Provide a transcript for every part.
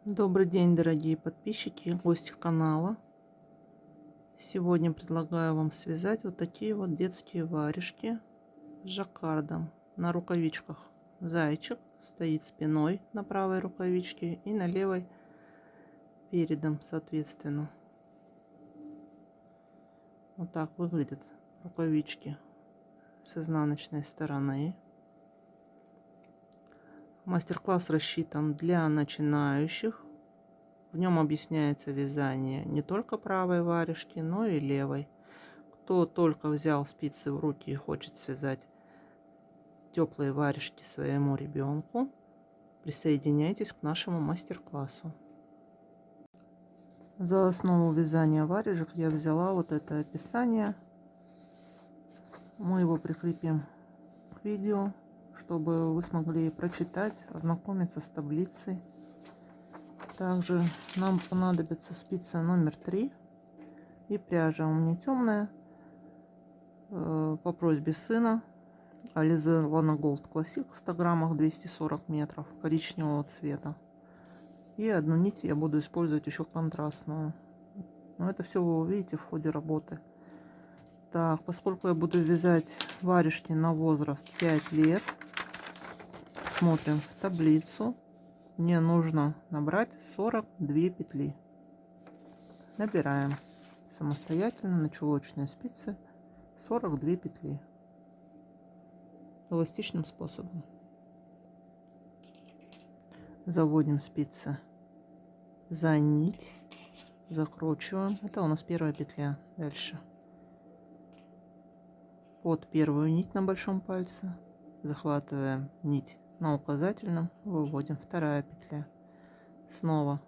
Добрый день, дорогие подписчики и гости канала. Сегодня предлагаю вам связать вот такие вот детские варежки с жаккардом. На рукавичках зайчик стоит спиной на правой рукавичке и на левой передом, соответственно. Вот так выглядят рукавички с изнаночной стороны. Мастер-класс рассчитан для начинающих. В нем объясняется вязание не только правой варежки, но и левой. Кто только взял спицы в руки и хочет связать теплые варежки своему ребенку, присоединяйтесь к нашему мастер-классу. За основу вязания варежек я взяла вот это описание. Мы его прикрепим к видео, чтобы вы смогли прочитать, ознакомиться с таблицей. Также нам понадобится спица номер 3 и пряжа у меня темная, по просьбе сына, Alize Lana Gold Classic в 100 граммах 240 метров коричневого цвета. И одну нить я буду использовать еще контрастную. Но это все вы увидите в ходе работы. Так, поскольку я буду вязать варежки на возраст 5 лет, смотрим в таблицу. Мне нужно набрать 42 петли. Набираем самостоятельно на чулочные спицы 42 петли эластичным способом. Заводим спицы за нить, закручиваем. Это у нас первая петля. Дальше под первую нить на большом пальце захватываем нить на указательном, выводим. Вторая петля. Снова,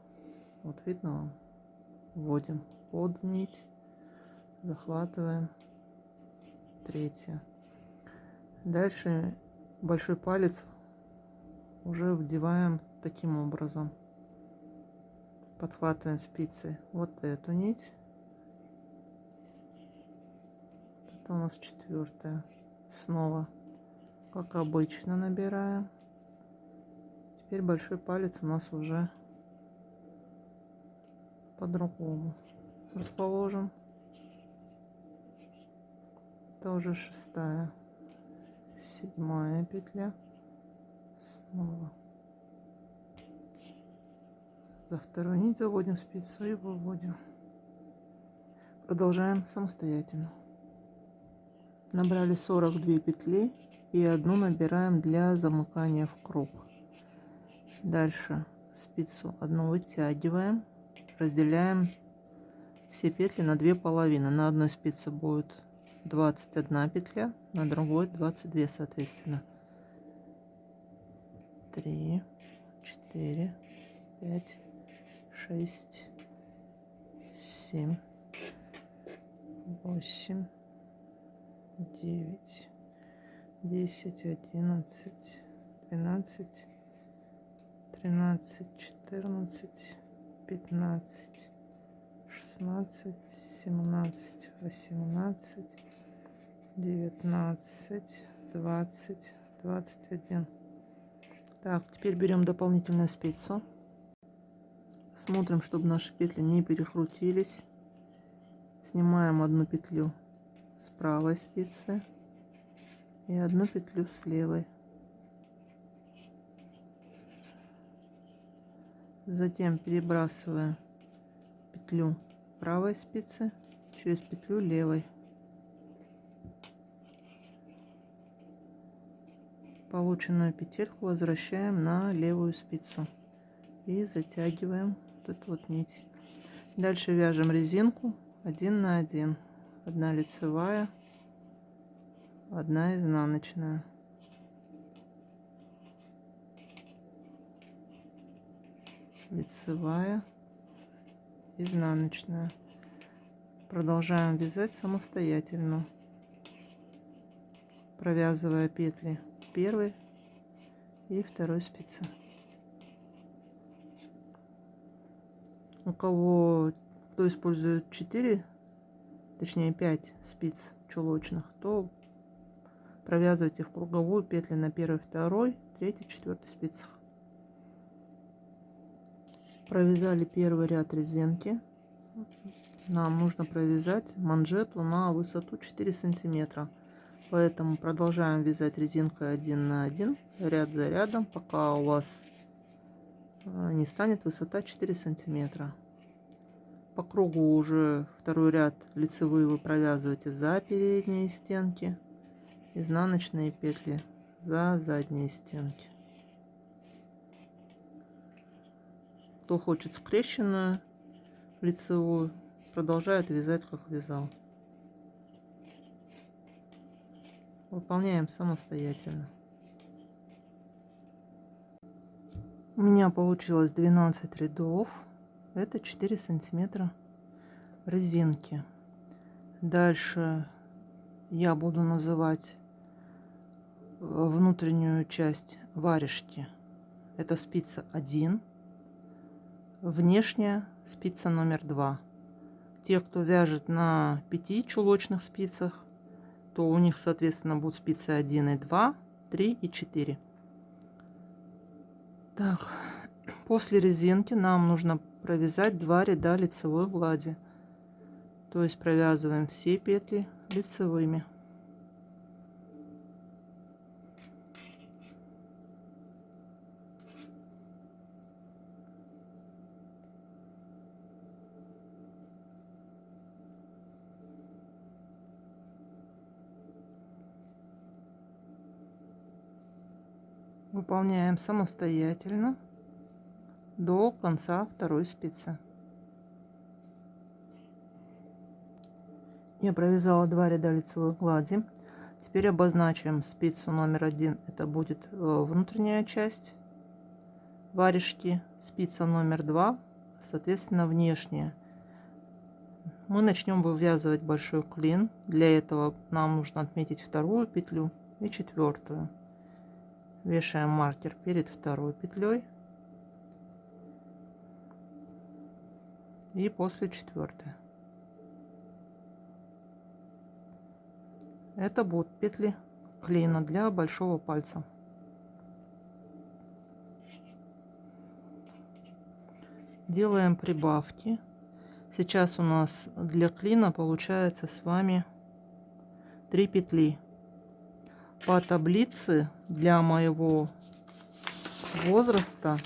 вот видно вам, вводим под нить, захватываем. Третья. Дальше большой палец уже вдеваем таким образом. Подхватываем спицы вот эту нить. Это у нас четвертая. Снова, как обычно, набираем. Теперь большой палец у нас уже по-другому расположен. Это уже шестая. Седьмая петля. Снова за вторую нить заводим спицу и выводим. Продолжаем самостоятельно. Набрали 42 петли и одну набираем для замыкания в круг. Дальше спицу одну вытягиваем, разделяем все петли на две половины. На одной спице будет 21 петля, на другой 22, соответственно. 3, 4, 5, 6, 7, 8, 9, 10, 11, 12, 13, 14, 15, 16, 17, 18, 19, 20, 21. Так, теперь берем дополнительную спицу. Смотрим, чтобы наши петли не перекрутились. Снимаем одну петлю с правой спицы и одну петлю с левой. Затем перебрасываем петлю правой спицы через петлю левой. Полученную петельку возвращаем на левую спицу и затягиваем вот эту вот нить. Дальше вяжем резинку 1 на 1. Одна лицевая, одна изнаночная. Лицевая, изнаночная. Продолжаем вязать самостоятельно, провязывая петли первой и второй спицы. У кого кто использует 4, точнее 5 спиц чулочных, то провязывайте в круговую петли на первой, второй, третьей, четвертой спицах. Провязали первый ряд резинки. Нам нужно провязать манжету на высоту 4 сантиметра. Поэтому продолжаем вязать резинкой 1 на 1, ряд за рядом, пока у вас не станет высота 4 сантиметра. По кругу уже второй ряд лицевые вы провязываете за передние стенки, изнаночные петли за задние стенки. Кто хочет скрещенную лицевую, продолжает вязать, как вязал. Выполняем самостоятельно. У меня получилось 12 рядов. Это 4 сантиметра резинки. Дальше я буду называть внутреннюю часть варежки. Это спица 1. Внешняя спица номер 2. Те, кто вяжет на 5 чулочных спицах, то у них, соответственно, будут спицы 1 и 2, 3 и 4. Так, после резинки нам нужно провязать 2 ряда лицевой глади. То есть провязываем все петли лицевыми. Выполняем самостоятельно до конца второй спицы. Я провязала 2 ряда лицевой глади. Теперь обозначим спицу номер 1. Это будет внутренняя часть варежки. Спица номер 2, соответственно, внешняя. Мы начнем вывязывать большой клин. Для этого нам нужно отметить вторую петлю и четвертую. Вешаем маркер перед второй петлей и после четвертой. Это будут петли клина для большого пальца. Делаем прибавки. Сейчас у нас для клина получается с вами 3 петли. По таблице для моего возраста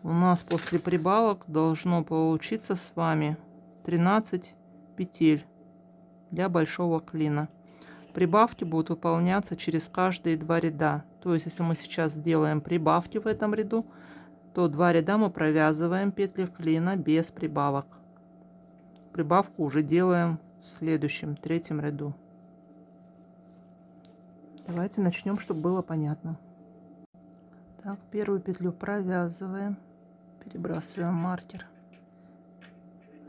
у нас после прибавок должно получиться с вами 13 петель для большого клина. Прибавки будут выполняться через каждые 2 ряда. То есть, если мы сейчас делаем прибавки в этом ряду, то 2 ряда мы провязываем петли клина без прибавок. Прибавку уже делаем в следующем, третьем ряду. Давайте начнем, чтобы было понятно. Так, первую петлю провязываем, перебрасываем маркер.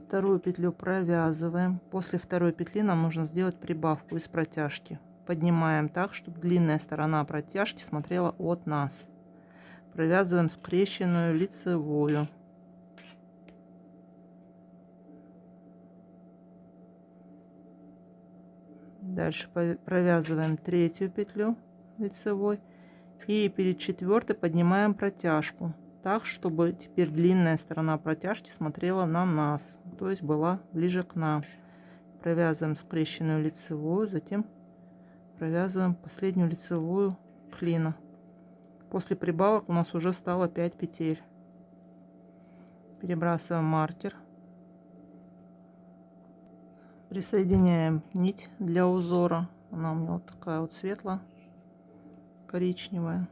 Вторую петлю провязываем. После второй петли нам нужно сделать прибавку из протяжки. Поднимаем так, чтобы длинная сторона протяжки смотрела от нас. Провязываем скрещенную лицевую. Дальше провязываем третью петлю лицевой. И перед четвертой поднимаем протяжку. Так, чтобы теперь длинная сторона протяжки смотрела на нас. То есть была ближе к нам. Провязываем скрещенную лицевую. Затем провязываем последнюю лицевую клина. После прибавок у нас уже стало 5 петель. Перебрасываем маркер. Присоединяем нить для узора. Она у меня вот такая вот светло-коричневая.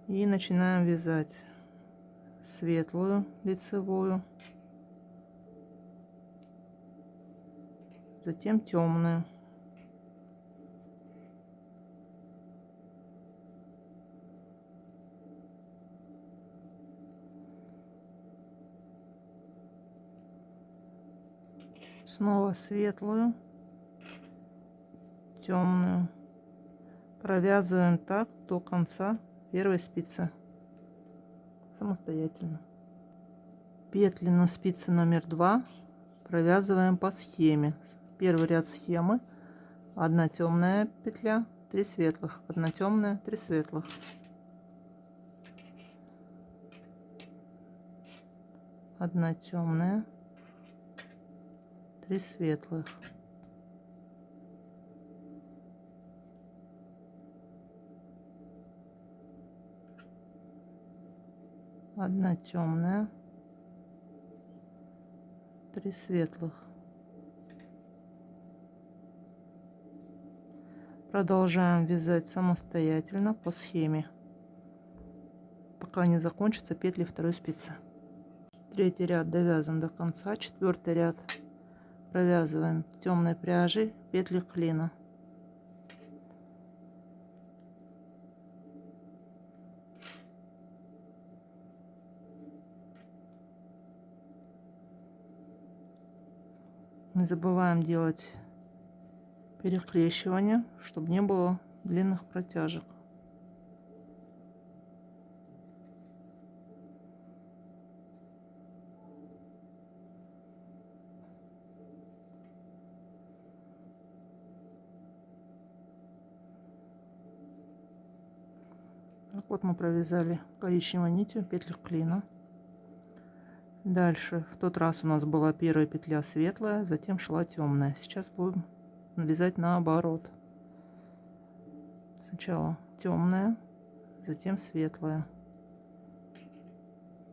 И начинаем вязать светлую лицевую. Затем темную. Снова светлую, темную. Провязываем так до конца первой спицы самостоятельно. Петли на спице номер 2 провязываем по схеме. Первый ряд схемы: 1 темная петля, 3 светлых, 1 темная, 3 светлых. 1 темная, 3 светлых, 1 темная, 3 светлых. Продолжаем вязать самостоятельно по схеме, пока не закончатся петли второй спицы. Третий ряд довязан до конца. Четвертый ряд провязываем темной пряжей петли клина. Не забываем делать перекрещивание, чтобы не было длинных протяжек. Так вот мы провязали коричневой нитью петли клина. Дальше в тот раз у нас была первая петля светлая, затем шла темная. Сейчас будем вязать наоборот. Сначала темная, затем светлая,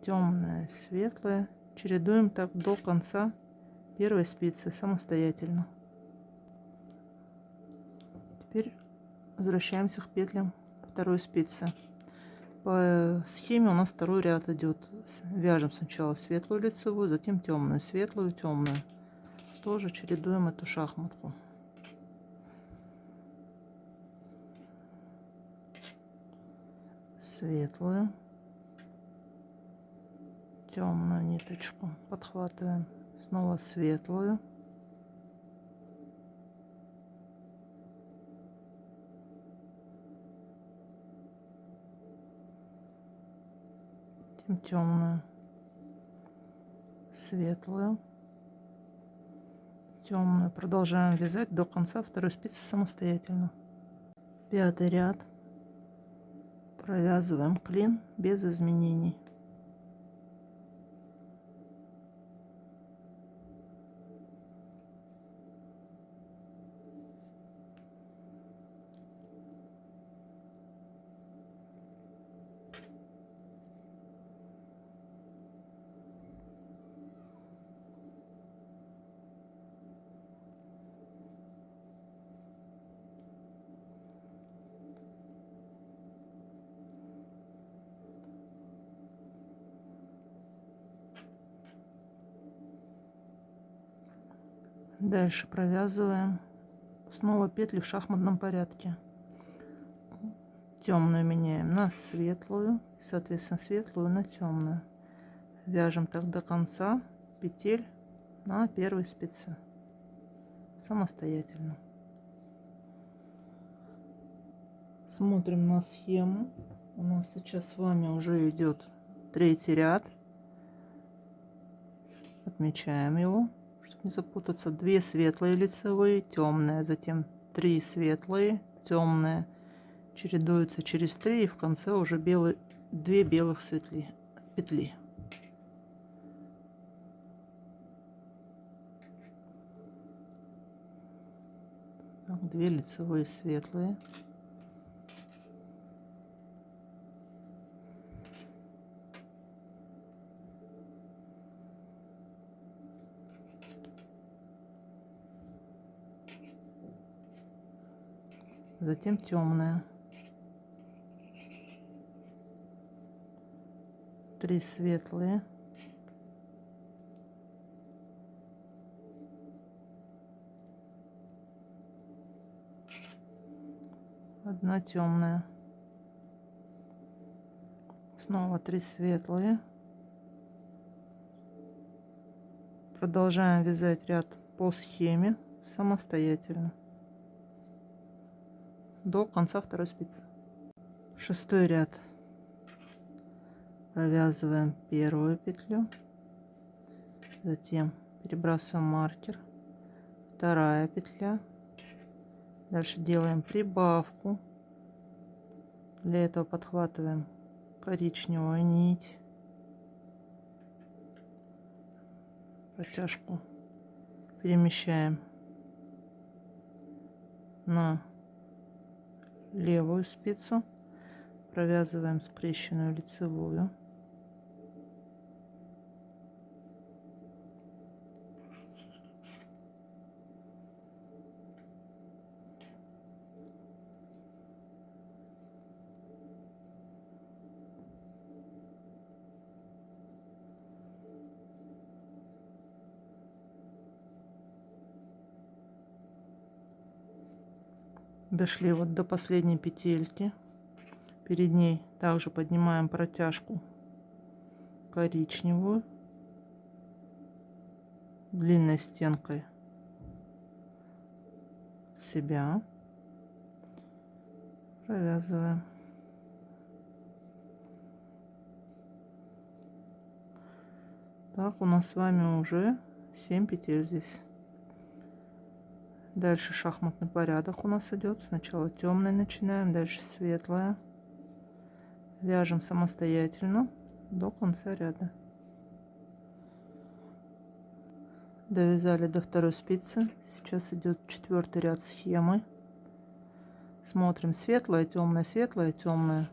темная, светлая. Чередуем так до конца первой спицы самостоятельно. Теперь возвращаемся к петлям второй спицы. По схеме у нас второй ряд идет. Вяжем сначала светлую лицевую, затем темную, светлую, темную. Тоже чередуем эту шахматку. Светлую, темную ниточку подхватываем, снова светлую, затем темную, светлую, темную. Продолжаем вязать до конца второй спицы самостоятельно. Пятый ряд провязываем клин без изменений. Дальше провязываем снова петли в шахматном порядке. Темную меняем на светлую, соответственно светлую на темную. Вяжем так до конца петель на первой спице самостоятельно. Смотрим на схему. У нас сейчас с вами уже идет третий ряд. Отмечаем его, чтобы не запутаться. 2 светлые лицевые, темная, затем 3 светлые, темная. Чередуются через 3 и в конце уже 2 белых петли. Так, 2 лицевые светлые. Затем темная. 3 светлые. Одна темная. Снова 3 светлые. Продолжаем вязать ряд по схеме самостоятельно до конца второй спицы. Шестой ряд провязываем первую петлю, затем перебрасываем маркер, вторая петля, дальше делаем прибавку. Для этого подхватываем коричневую нить, Протяжку перемещаем на левую спицу, провязываем скрещенную лицевую. Дошли вот до последней петельки. Перед ней также поднимаем протяжку коричневую длинной стенкой себя, провязываем. Так, у нас с вами уже 7 петель здесь. Дальше шахматный порядок у нас идет. Сначала темный начинаем, дальше светлая. Вяжем самостоятельно до конца ряда. Довязали до второй спицы. Сейчас идет 4-й ряд схемы. Смотрим светлая, темная, светлая, темная.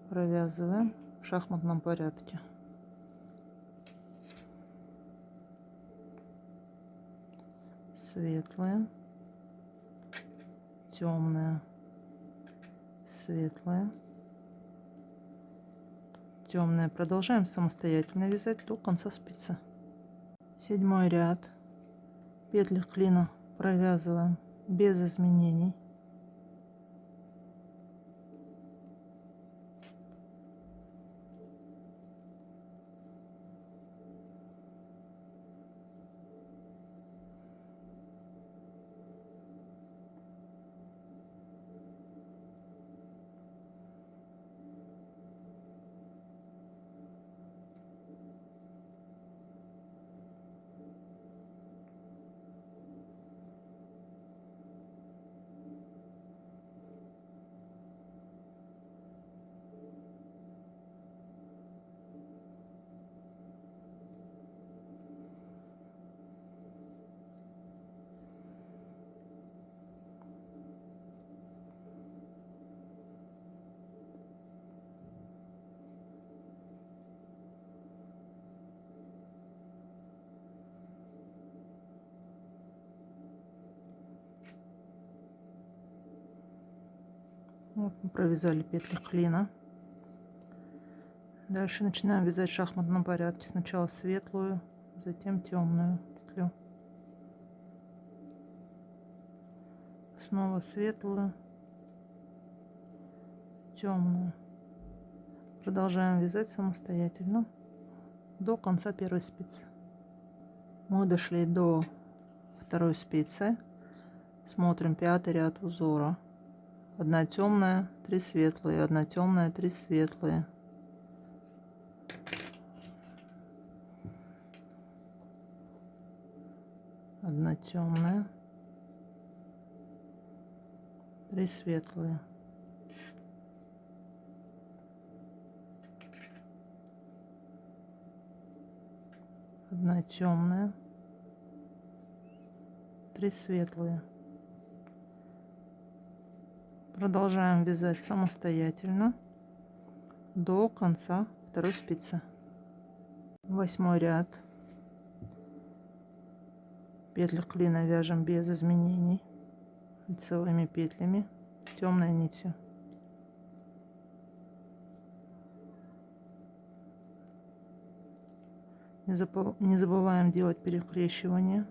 Провязываем в шахматном порядке. Светлая, темная, светлая, темная. Продолжаем самостоятельно вязать до конца спицы. 7-й ряд. Петли клина провязываем без изменений. Вот мы провязали петли клина. Дальше начинаем вязать в шахматном порядке. Сначала светлую, затем темную петлю. Снова светлую, темную. Продолжаем вязать самостоятельно до конца первой спицы. Мы дошли до второй спицы. Смотрим 5-й ряд узора. 1 темная, 3 светлые, 1 темная, 3 светлые. Одна темная, 3 светлые. Одна темная, 3 светлые. Продолжаем вязать самостоятельно до конца второй спицы. 8-й ряд. Петли клина вяжем без изменений лицевыми петлями темной нитью. Не забываем делать перекрещивание.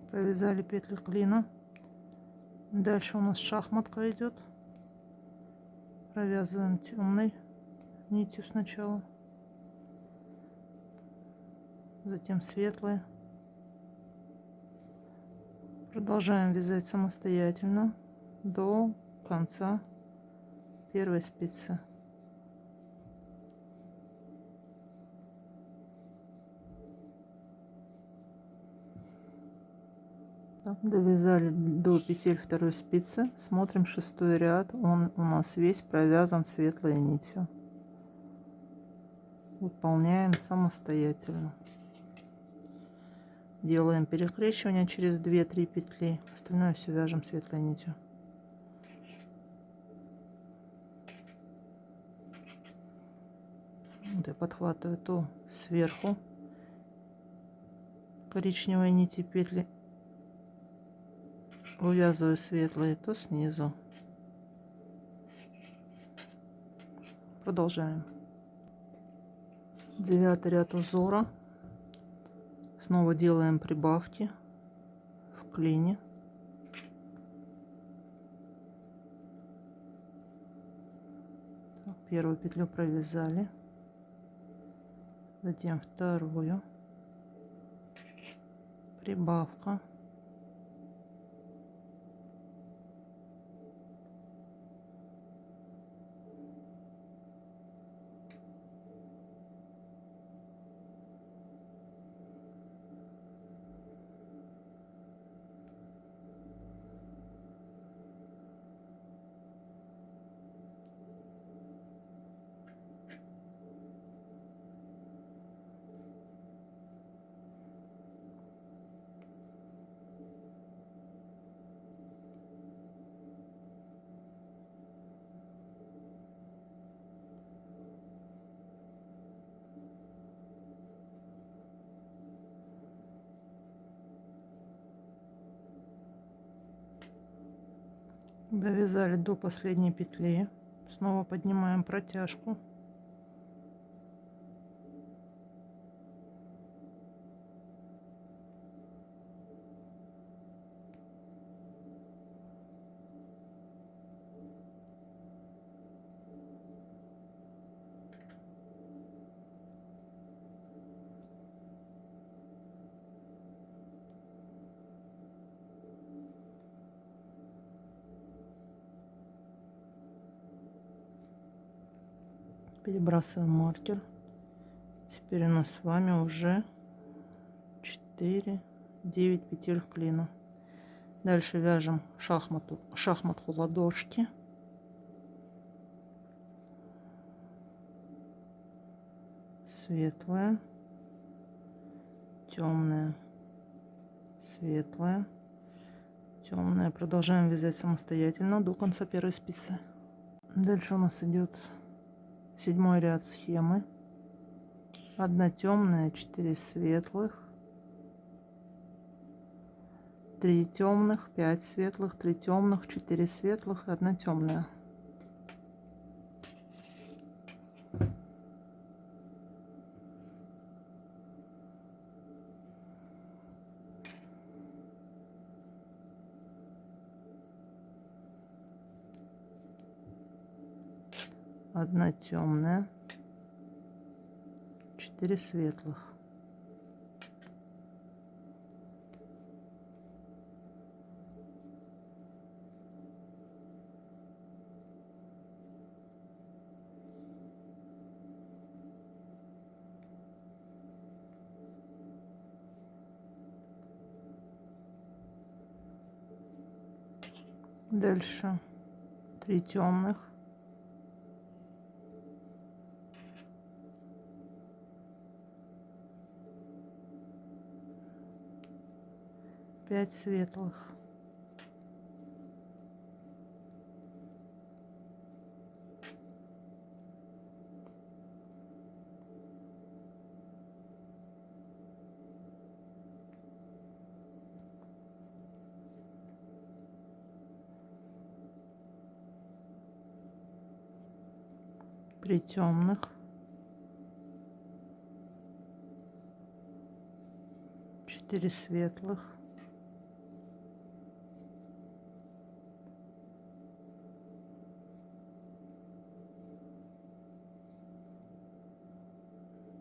Провязали петли клина. Дальше у нас шахматка идет. Провязываем темной нитью сначала, затем светлой. Продолжаем вязать самостоятельно до конца первой спицы. Так, довязали до петель второй спицы. Смотрим шестой ряд. Он у нас весь провязан светлой нитью. Выполняем самостоятельно. Делаем перекрещивание через 2-3 петли. Остальное все вяжем светлой нитью. Вот я подхватываю то сверху коричневой нити петли, вывязываю светлые, то снизу. Продолжаем. 9 ряд узора. Снова делаем прибавки в клине. Так, первую петлю провязали, затем вторую, прибавка, довязали до последней петли, снова поднимаем протяжку, перебрасываем маркер. Теперь у нас с вами уже 9 петель клина. Дальше вяжем шахматку ладошки. Светлая, темная, светлая, темная. Продолжаем вязать самостоятельно до конца первой спицы. Дальше у нас идет 7 ряд схемы. 1 темная, 4 светлых, 3 темных, 5 светлых, 3 темных, 4 светлых и 1 темная. Одна темная, 4 светлых. Дальше 3 темных, 5 светлых, три темных, 4 светлых,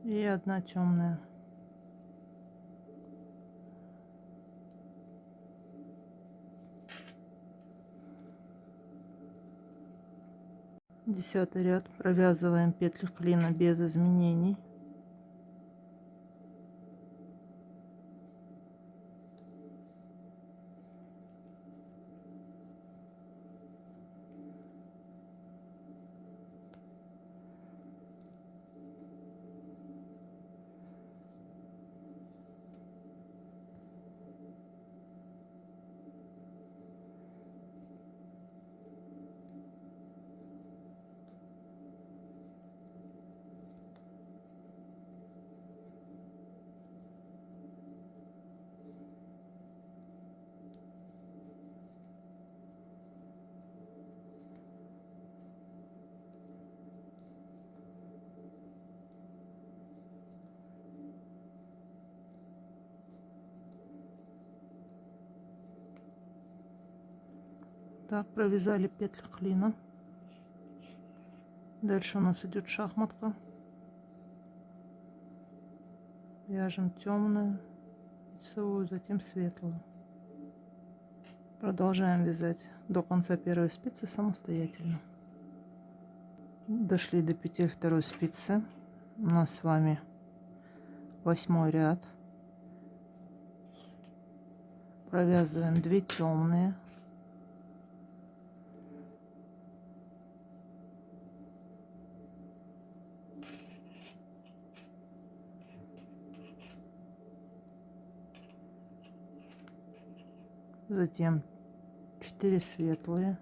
И одна темная. Десятый ряд. Провязываем петли клина без изменений. Так, провязали петли клина. Дальше у нас идет шахматка. Вяжем темную, лицевую, затем светлую. Продолжаем вязать до конца первой спицы самостоятельно. Дошли до петель второй спицы. У нас с вами 8 ряд. Провязываем 2 темные. Затем 4 светлые.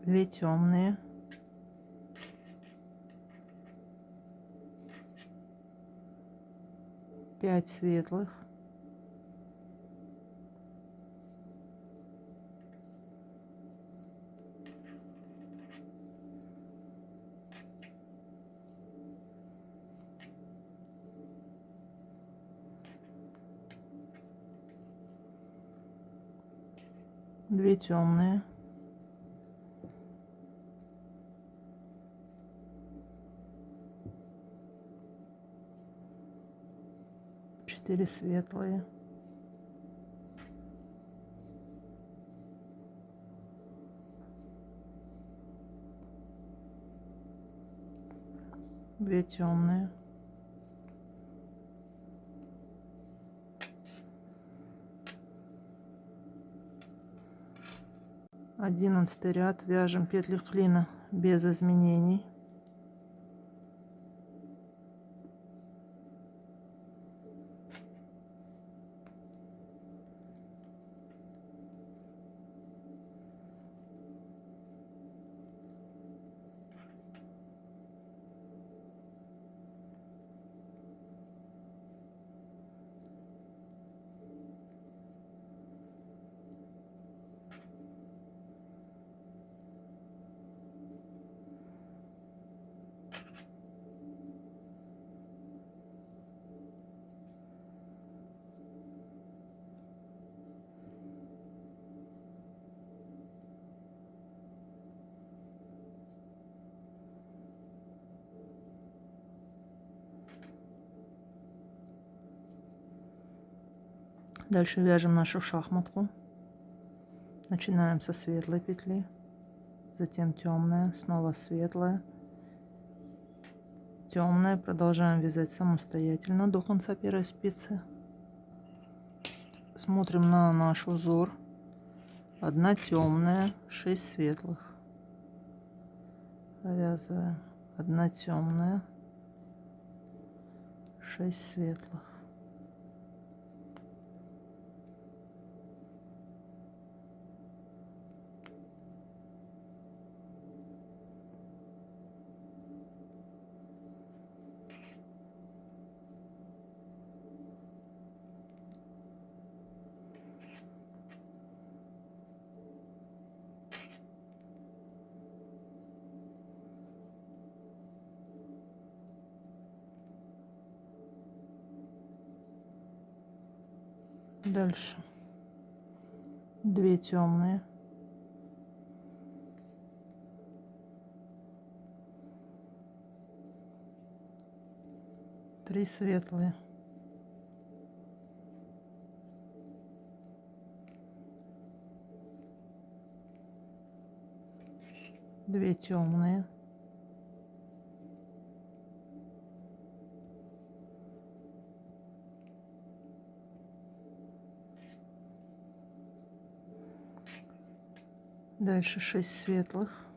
Две темные. Пять светлых. Две темные. Четыре светлые. Две темные. Одиннадцатый ряд. Вяжем петли клина без изменений. Дальше вяжем нашу шахматку. Начинаем со светлой петли, затем темная, снова светлая, темная. Продолжаем вязать самостоятельно до конца первой спицы. Смотрим на наш узор. Одна темная, 6 светлых. Провязываем. Одна темная, 6 светлых. Дальше 2 темные, 3 светлые, 2 темные, 6 светлых,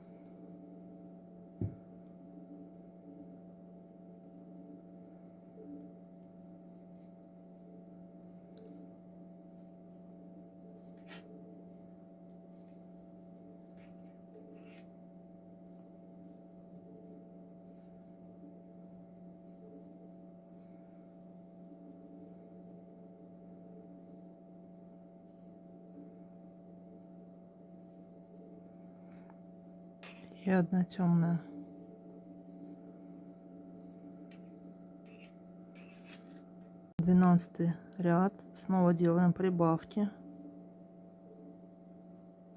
1 темная. 12 ряд. Снова делаем прибавки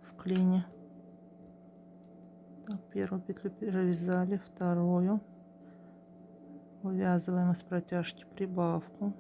в клине. Так, первую петлю провязали, вторую увязываем из протяжки прибавку,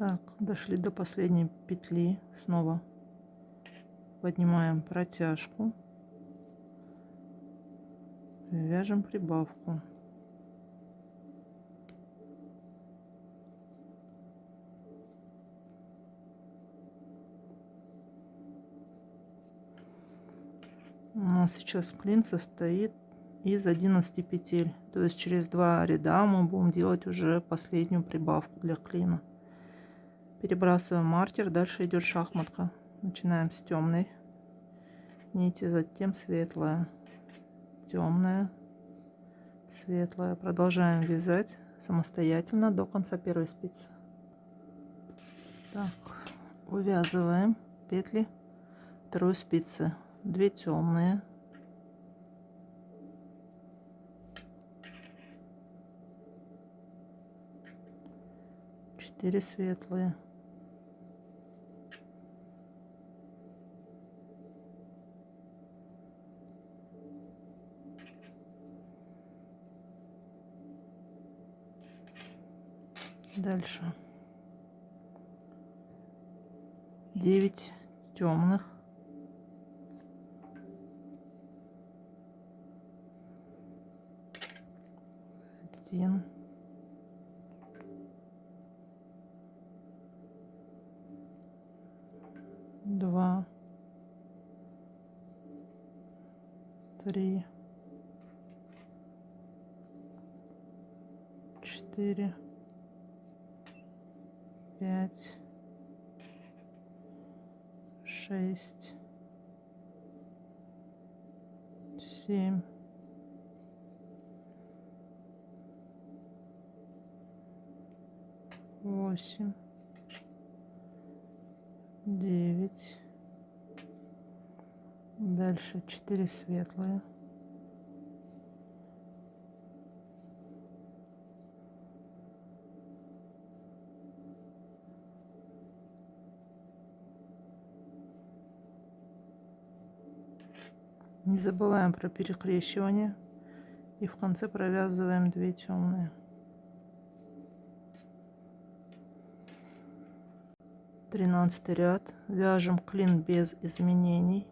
так, дошли до последней петли, снова поднимаем протяжку, вяжем прибавку. У нас сейчас клин состоит из 11 петель, то есть через 2 ряда мы будем делать уже последнюю прибавку для клина. Перебрасываем маркер, дальше идет шахматка. Начинаем с темной нити, затем светлая, темная, светлая. Продолжаем вязать самостоятельно до конца первой спицы. Так, увязываем петли второй спицы. 2 темные, 4 светлые, 9 темных, 1, 2, 3, 4, 5, 6, 7, 8, 9, дальше 4 светлые, 2. Не забываем про перекрещивание и в конце провязываем 2 темные. 13 ряд, вяжем клин без изменений.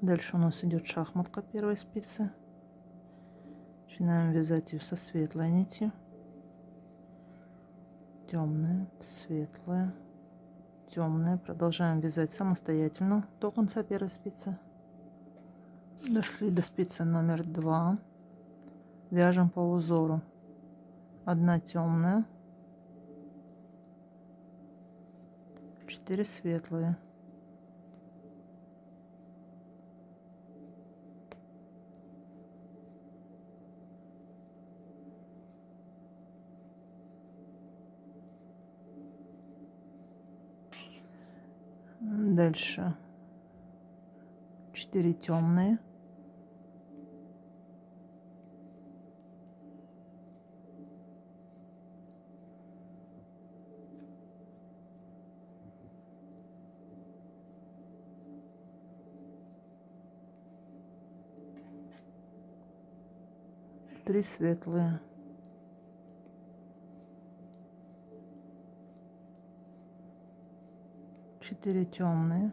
Дальше у нас идет шахматка первой спицы. Начинаем вязать ее со светлой нитью. Темная, светлая, темная. Продолжаем вязать самостоятельно до конца первой спицы. Дошли до спицы номер 2. Вяжем по узору. Одна темная, 4 светлые. Дальше 4 темные, 3 светлые, 4 темные,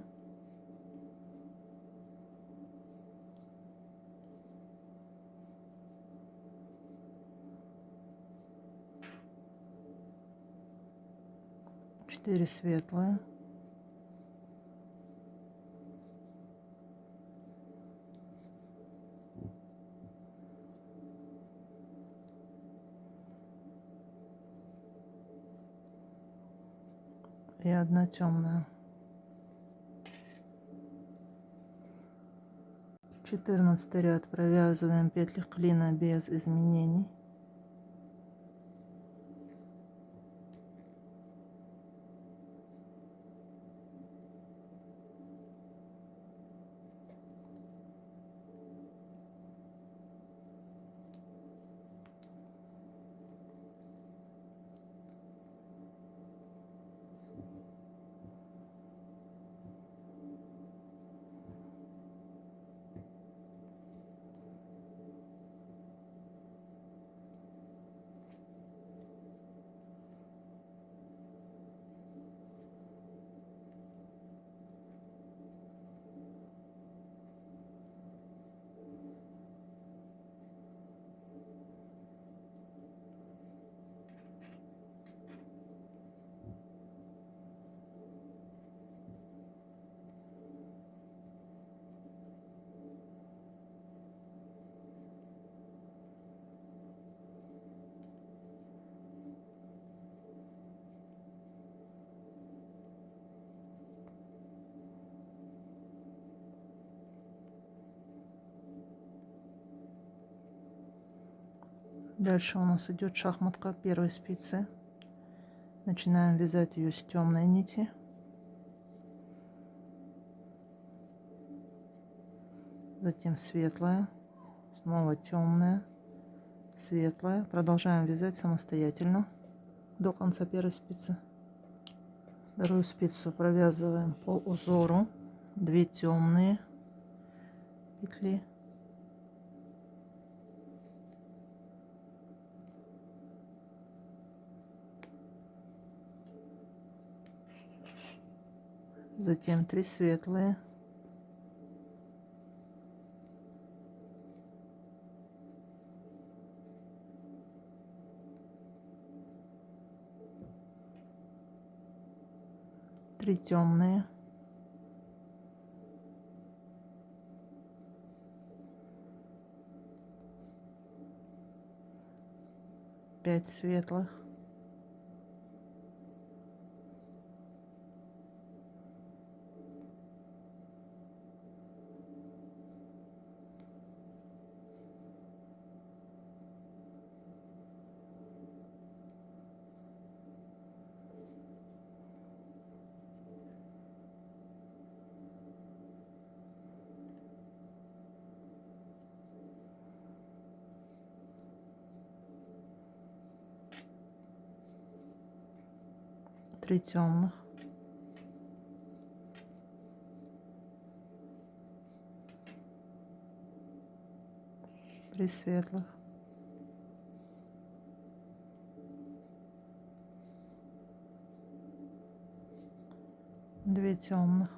4 светлые, 1 темная. 14 ряд провязываем петли клина без изменений. Дальше у нас идет шахматка первой спицы. Начинаем вязать ее с темной нити. Затем светлая, снова темная, светлая. Продолжаем вязать самостоятельно до конца первой спицы. Вторую спицу провязываем по узору. 2 темные петли, 3 светлые, 3 темные, 5 светлых, 3 темных, 3 светлых, 2 темных,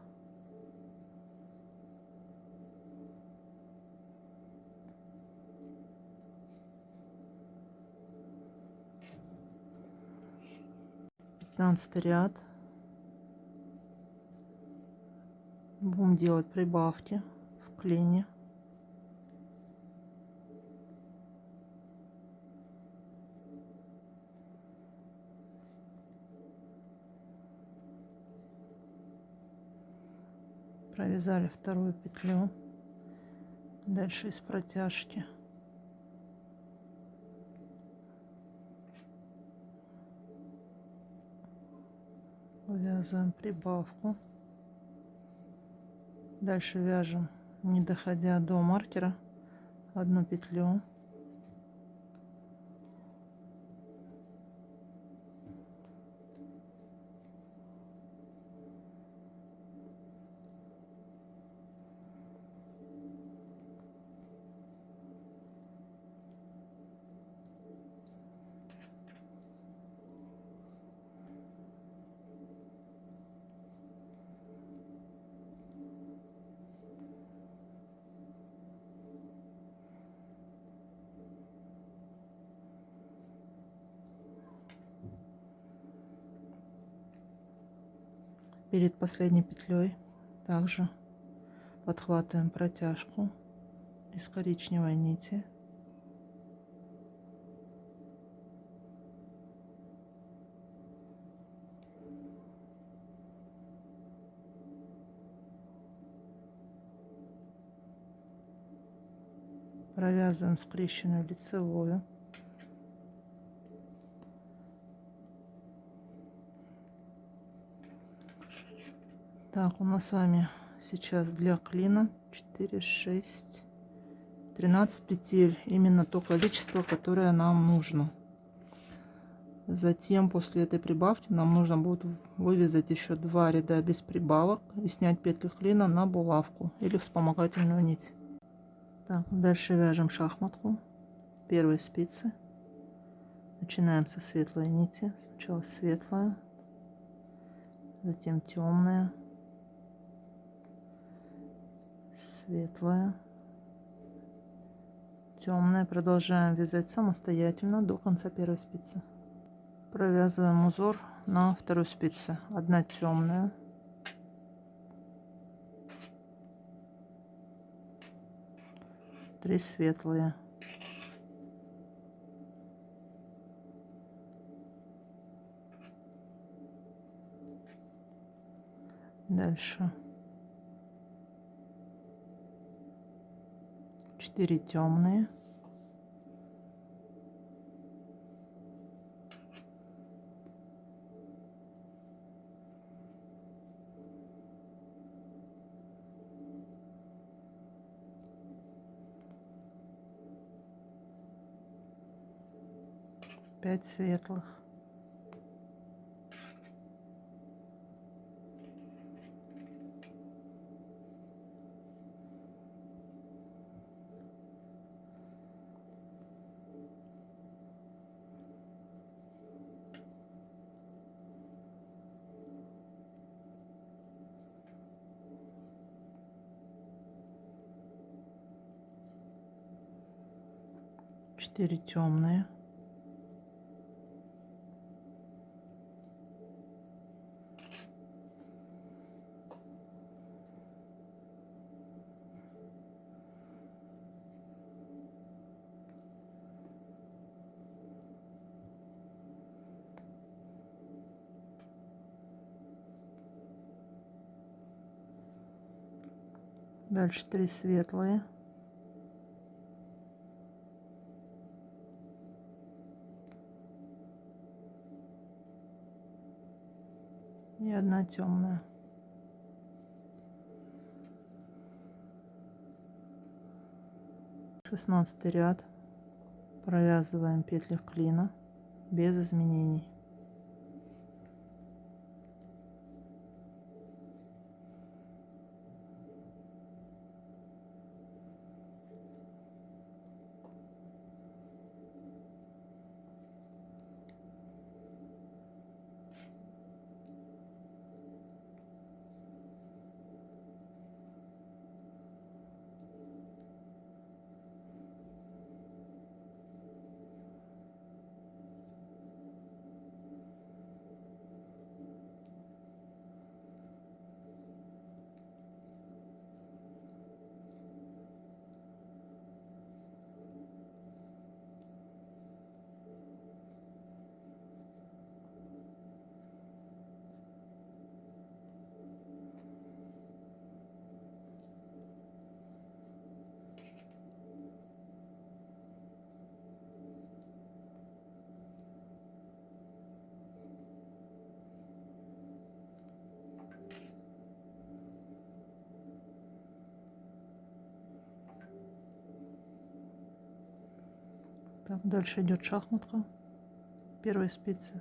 16 ряд. Будем делать прибавки в клине. Провязали вторую петлю. Дальше из протяжки вывязываем прибавку. Дальше вяжем, не доходя до маркера, одну петлю. Перед последней петлей также подхватываем протяжку из коричневой нити. Провязываем скрещенную лицевую. Так, у нас с вами сейчас для клина 4, 6, 13 петель. Именно то количество, которое нам нужно. Затем после этой прибавки нам нужно будет вывязать еще 2 ряда без прибавок и снять петли клина на булавку или вспомогательную нить. Так, дальше вяжем шахматку. Первые спицы. Начинаем со светлой нити. Сначала светлая, затем темная, светлая, темная. Продолжаем вязать самостоятельно до конца первой спицы. Провязываем узор на второй спице. Одна темная, три светлые, дальше 4 темные, 5 светлых, 4 темные, 3 светлые, 1 темная. Шестнадцатый ряд. Провязываем петли клина без изменений. Так, дальше идет шахматка. Первые спицы.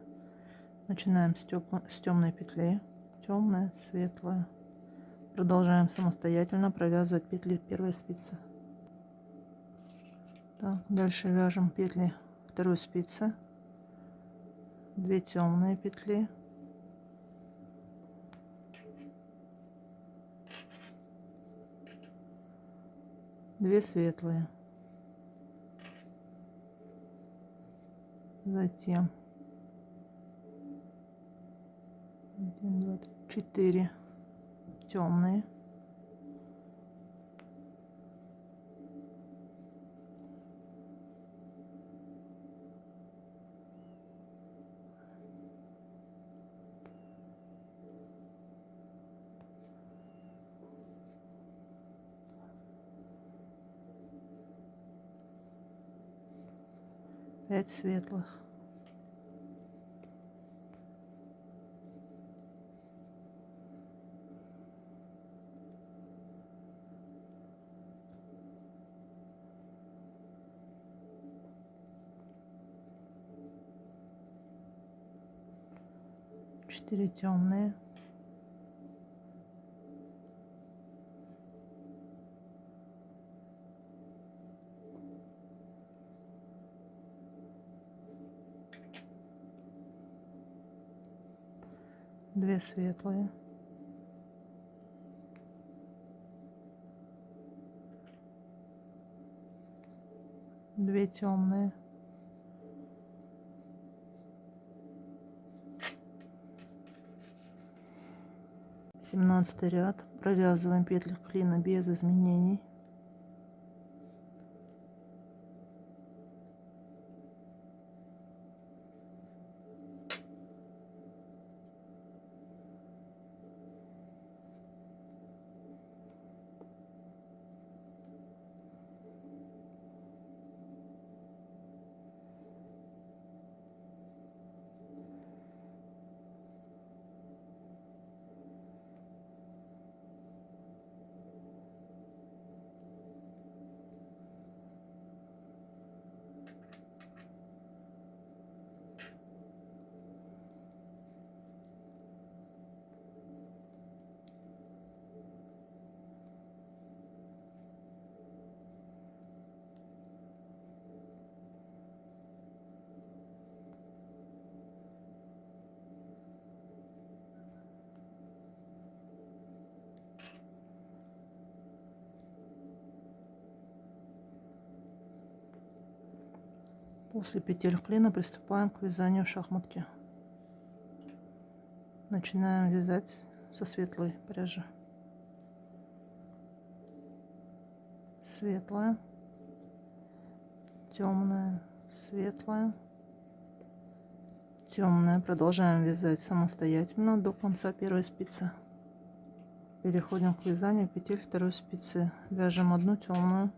Начинаем с темной петли. Темная, светлая. Продолжаем самостоятельно провязывать петли первой спицы. Так, дальше вяжем петли второй спицы. 2 темные петли. 2 светлые. Затем 1, 2, 3, 4 темные. Пять светлых. Четыре темные. Две светлые. Две темные. Семнадцатый ряд. Провязываем петли клина без изменений. После петель клина приступаем к вязанию шахматки. Начинаем вязать со светлой пряжи. Светлая, темная, светлая, темная. Продолжаем вязать самостоятельно до конца первой спицы. Переходим к вязанию петель второй спицы. Вяжем одну темную,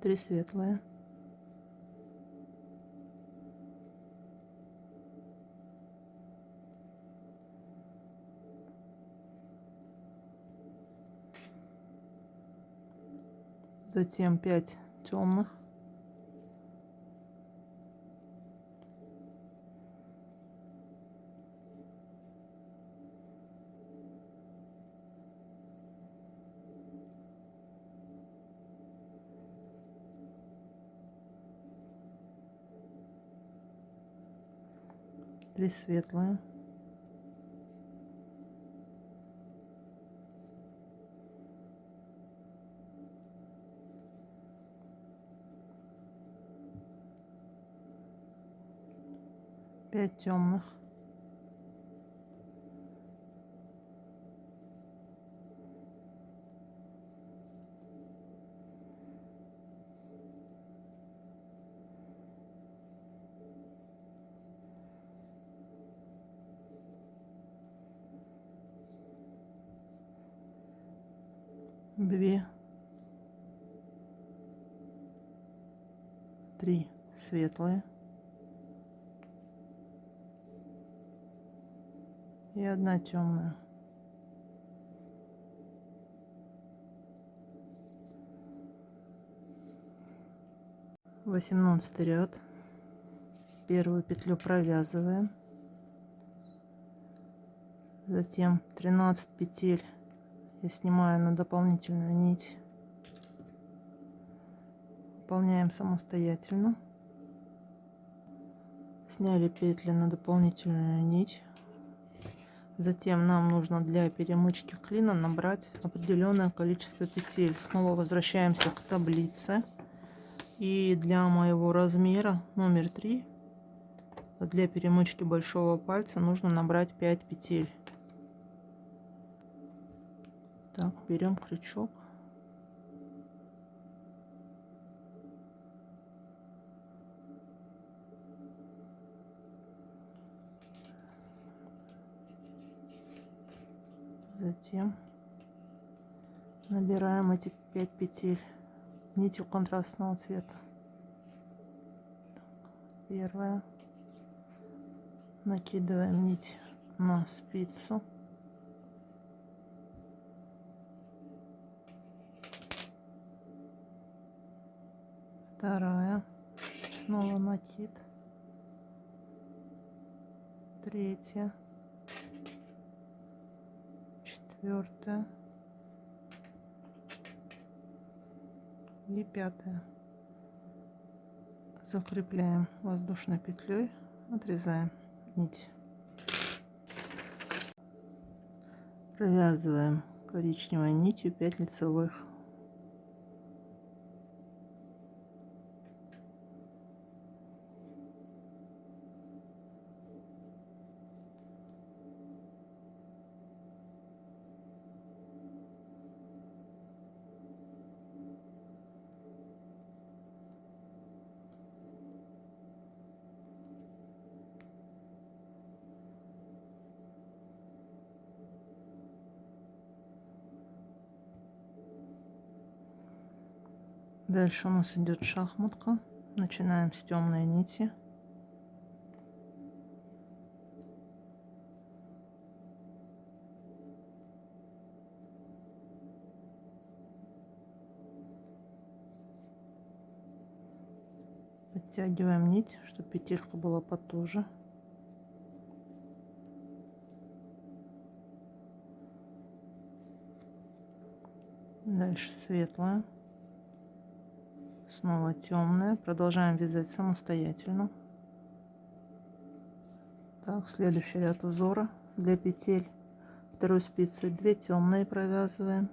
3 светлые, 5 темных, 3 светлые, 5 темных, 2, 3 светлые и 1 темная. 18 ряд, первую петлю провязываем, затем 13 петель я снимаю на дополнительную нить, выполняем самостоятельно. Сняли петли на дополнительную нить. Затем нам нужно для перемычки клина набрать определенное количество петель. Снова возвращаемся к таблице. И для моего размера номер 3 для перемычки большого пальца нужно набрать 5 петель. Так, берем крючок. Затем набираем эти 5 петель нитью контрастного цвета. Первая. Накидываем нить на спицу. Вторая. Снова накид. Третья. Четвертая. И пятая. Закрепляем воздушной петлей, отрезаем нить. Провязываем коричневой нитью 5 лицевых. Дальше у нас идет шахматка. Начинаем с темной нити. Подтягиваем нить, чтобы петелька была потуже. Дальше светлая. Снова темная. Продолжаем вязать самостоятельно. Так, следующий ряд узора. Для петель второй спицы 2 темные провязываем.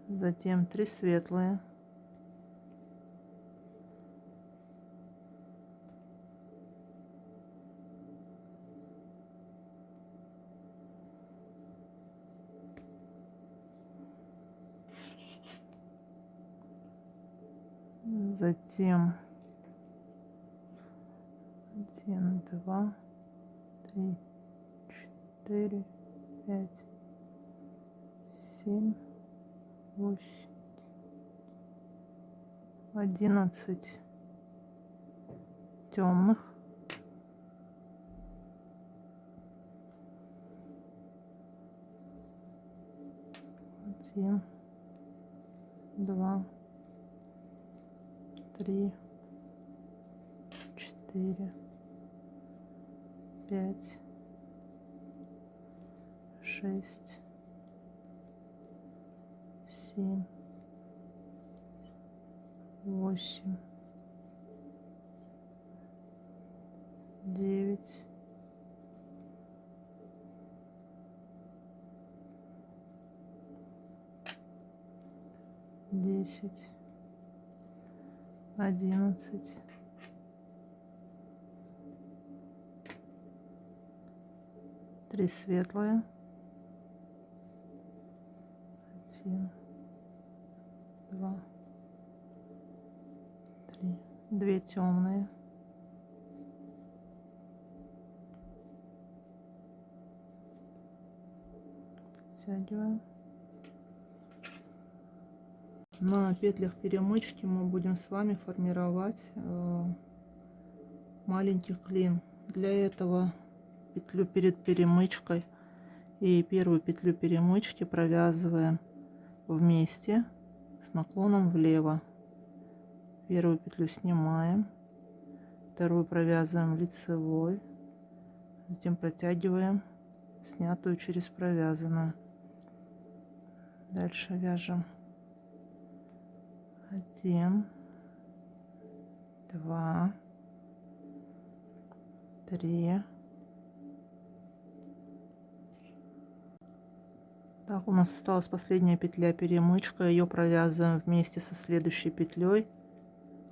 Затем 3 светлые. Затем 1, 2, 3, 4, 5, 7, 8, 11 темных. Один, два, 3, 4, 5, 6, 7, 8, 9, 10, 11, 3 светлые, 1, 2, 3, 2 темные, подтягиваем. На петлях перемычки мы будем с вами формировать маленький клин. Для этого петлю перед перемычкой и первую петлю перемычки провязываем вместе с наклоном влево. Первую петлю снимаем, вторую провязываем лицевой, затем протягиваем снятую через провязанную. Дальше вяжем 1, 2, 3. Так, у нас осталась последняя петля перемычка. Ее провязываем вместе со следующей петлей,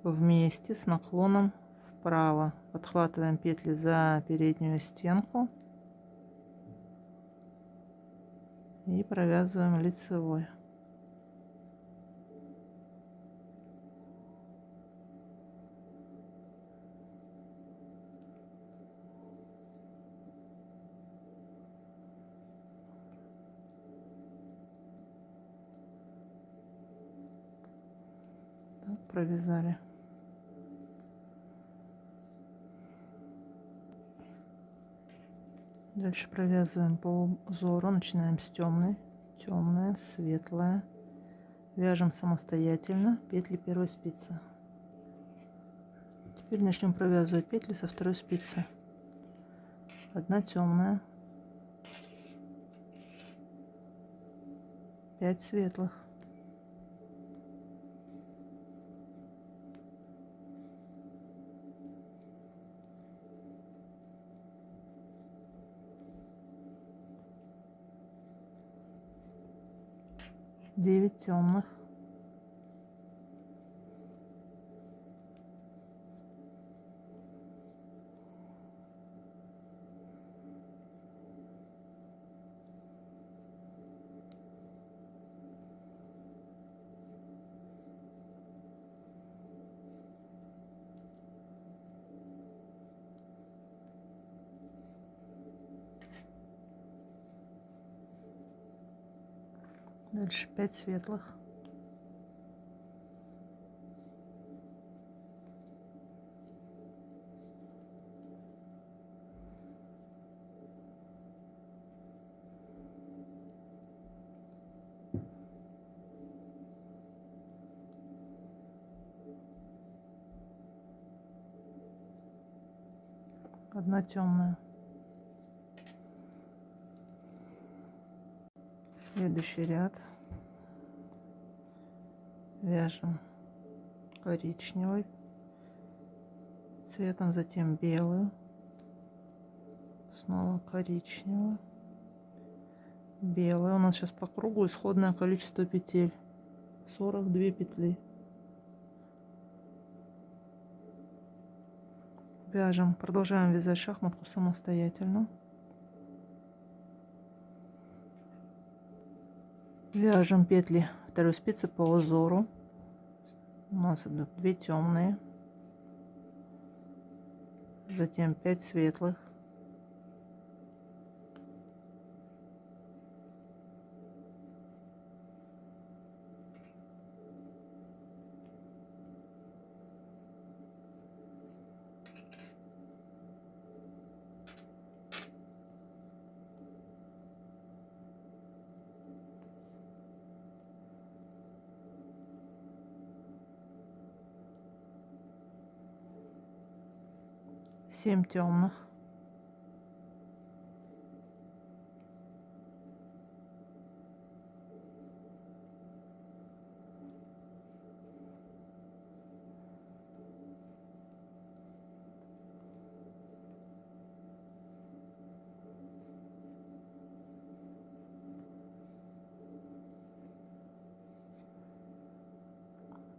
вместе с наклоном вправо. Подхватываем петли за переднюю стенку и провязываем лицевой. Так, провязали. Дальше провязываем по узору, начинаем с темной, темная, светлая. Вяжем самостоятельно петли первой спицы. Теперь начнем провязывать петли со второй спицы. 1 темная, 5 светлых, 9 темных, 5 светлых, 1 темная. Следующий ряд вяжем коричневый цветом, затем белый, снова коричневый, белый. У нас сейчас по кругу исходное количество петель 42 петли. Вяжем, продолжаем вязать шахматку самостоятельно. Вяжем петли второй спицы по узору. У нас идут 2 темные, затем 5 светлых, 7 темных,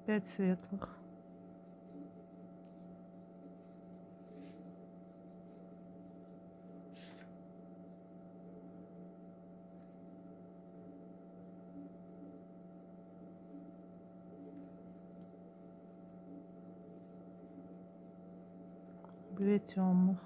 5 светлых, 2 темных,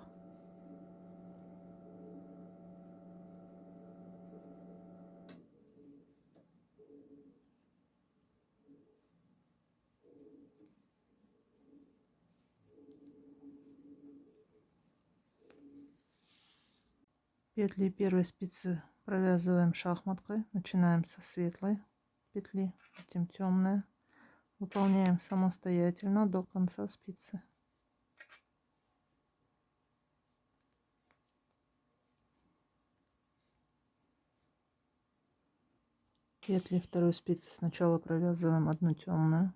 5 первой спицы провязываем шахматкой, начинаем со светлой, петли, затем темная. Выполняем самостоятельно до конца спицы. Петли второй спицы сначала провязываем одну темную,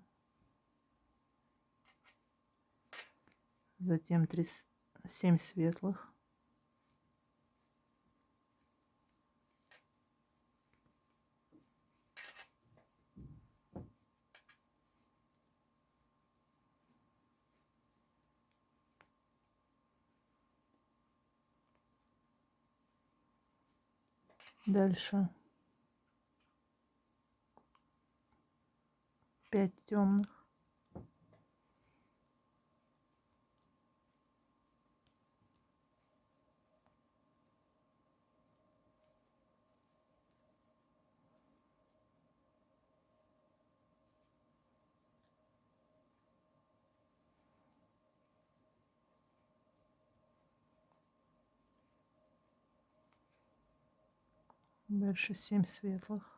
затем 7 светлых, дальше 5 темных, дальше 7 светлых,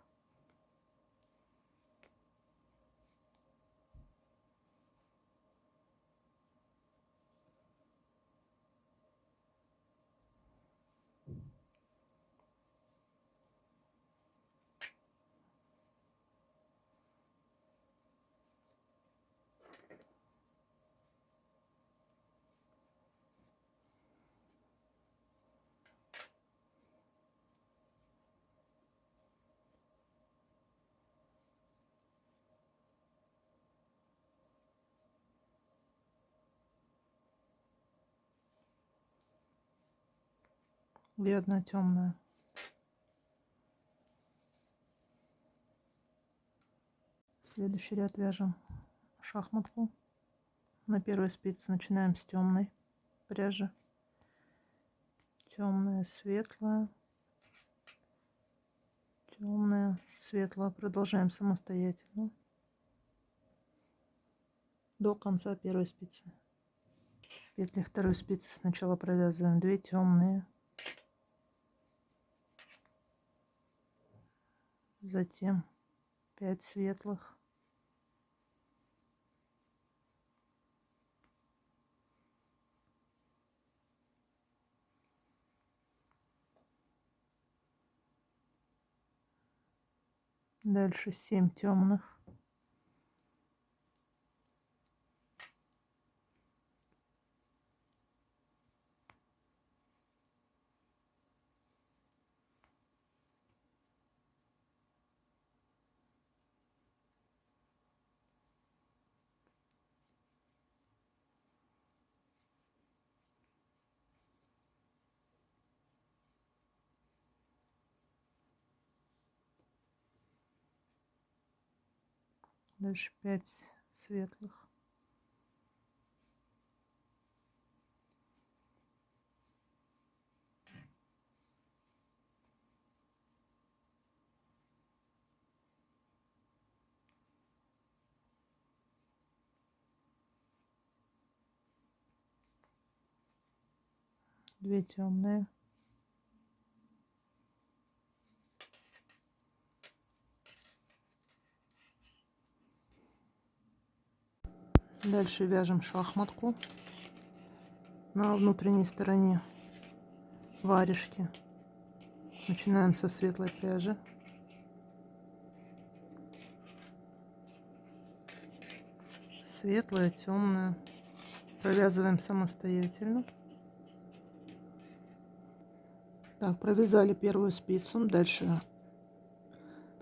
и одна темная. Следующий ряд вяжем шахматку. На первой спице начинаем с темной пряжи. Темная, светлая, темная, светлая. Продолжаем самостоятельно до конца первой спицы. Петли второй спицы сначала провязываем 2 темные, затем 5 светлых, дальше 7 темных, дальше 5 светлых, две темные, дальше вяжем шахматку на внутренней стороне варежки. Начинаем со светлой пряжи, светлая, темная, провязываем самостоятельно. Так, провязали первую спицу, дальше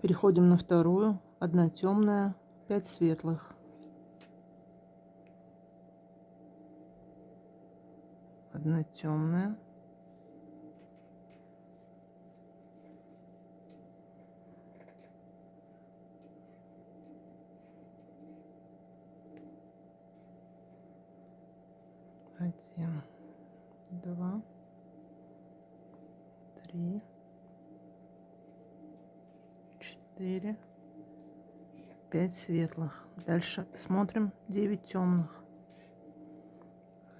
переходим на вторую, одна темная, 5 светлых, одна темная, один, два, три, 4, 5 светлых. Дальше смотрим 9 темных.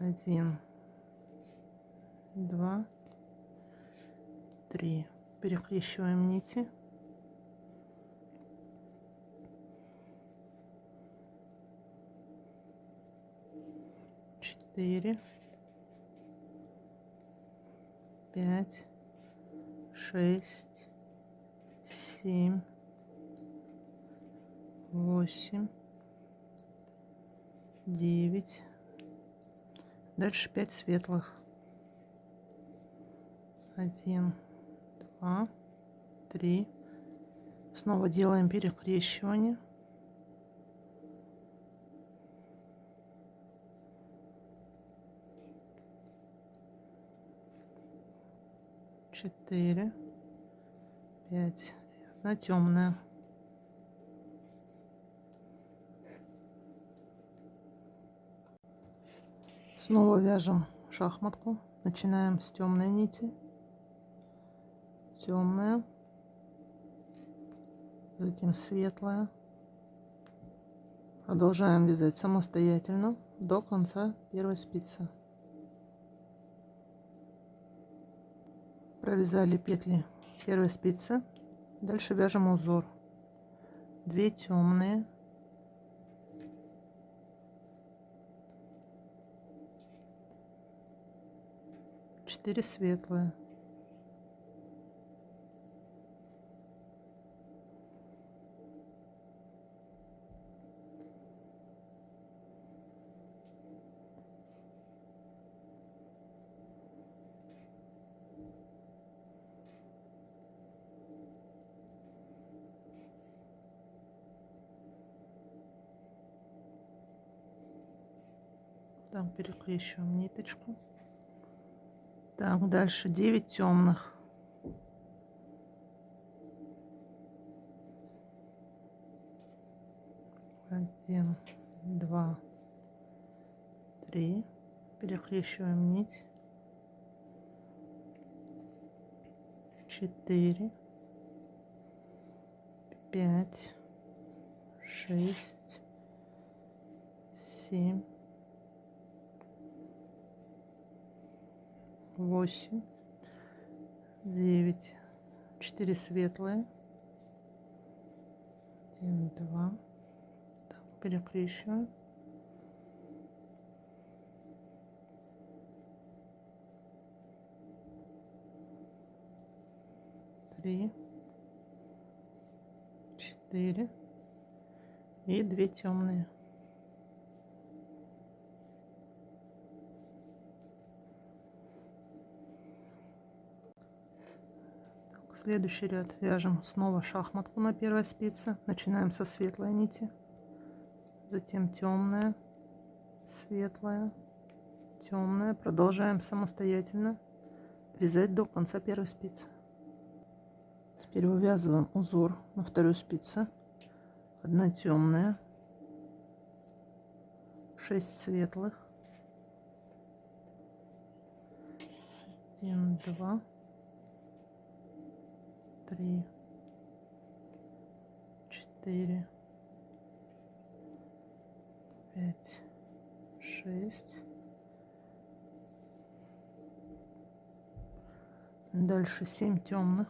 1, 2, 3. Перекрещиваем нити. 4, 5, 6, 7, 8, 9. Дальше 5 светлых. 1, 2, 3. Снова делаем перекрещивание. 4, 5. Одна темная. Снова вяжем шахматку. Начинаем с темной нити. Темная. Затем светлая. Продолжаем вязать самостоятельно до конца первой спицы. Провязали петли первой спицы. Дальше вяжем узор. 2 темные, 4 светлые, перекрещиваем ниточку. Так, дальше 9 темных. 1, 2, 3. Перекрещиваем нить. 4, 5, 6, 7, 8, 9, 4 светлые, 1, 2, так, перекрещиваем, 3, 4 и 2 темные. Следующий ряд вяжем снова шахматку на первой спице. Начинаем со светлой нити, затем темная, светлая, темная. Продолжаем самостоятельно вязать до конца первой спицы. Теперь вывязываем узор на второй спице. 1 темная, 6 светлых, 1, 2, 3, 4, 5, 6. Дальше 7 темных.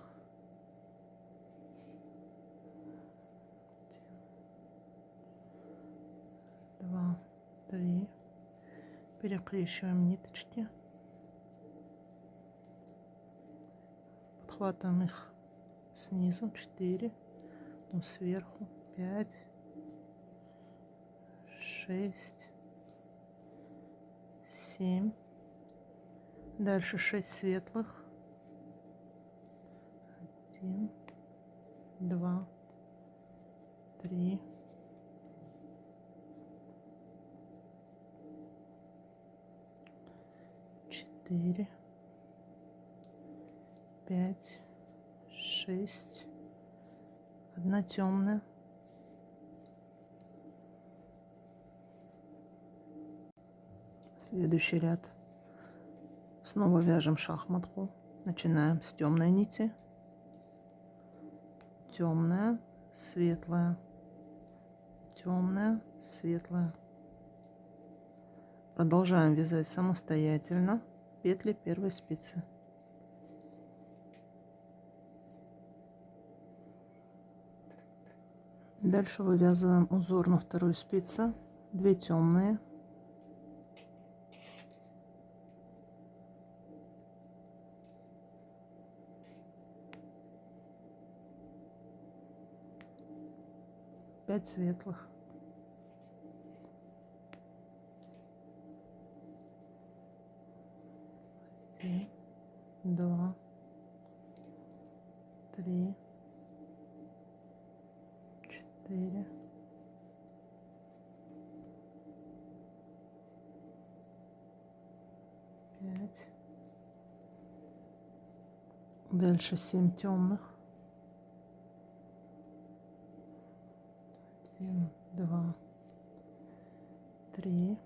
2, 3. Перекрещиваем ниточки. Подхватываем их снизу. 4. Потом сверху. 5, 6, 7. Дальше 6 светлых. 1, 2, 3, 4, 5, 6. 1 темная. Следующий ряд. Снова вяжем шахматку. Начинаем с темной нити. Темная, светлая, темная, светлая. Продолжаем вязать самостоятельно петли первой спицы. Дальше вывязываем узор на второй спице. 2 темные, 5 светлых. 1, 2, 3, 4, 5. Дальше 7 темных. 1, 2, 3,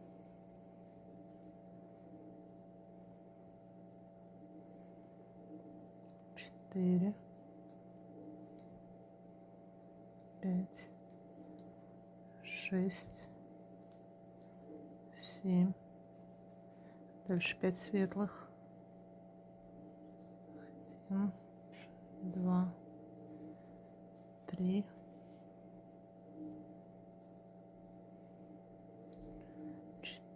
4, 5, 6, 7. Дальше 5 светлых. 1, 2, 3,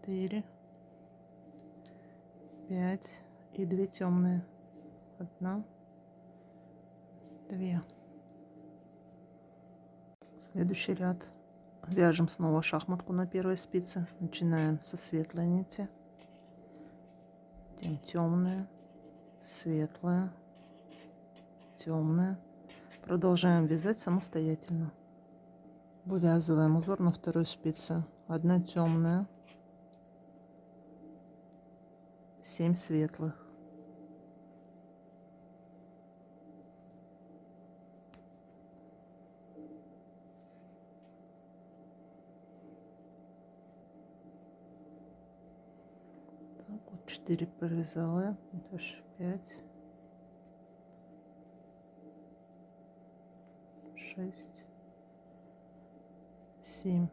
4, 5 и 2 темные. 1, 2. Следующий ряд. Вяжем снова шахматку на первой спице. Начинаем со светлой нити. Затем темная, светлая, темная. Продолжаем вязать самостоятельно. Вывязываем узор на второй спице. 1 темная, 7 светлых. Так, вот 4 провязала, дальше 5, 6, 7.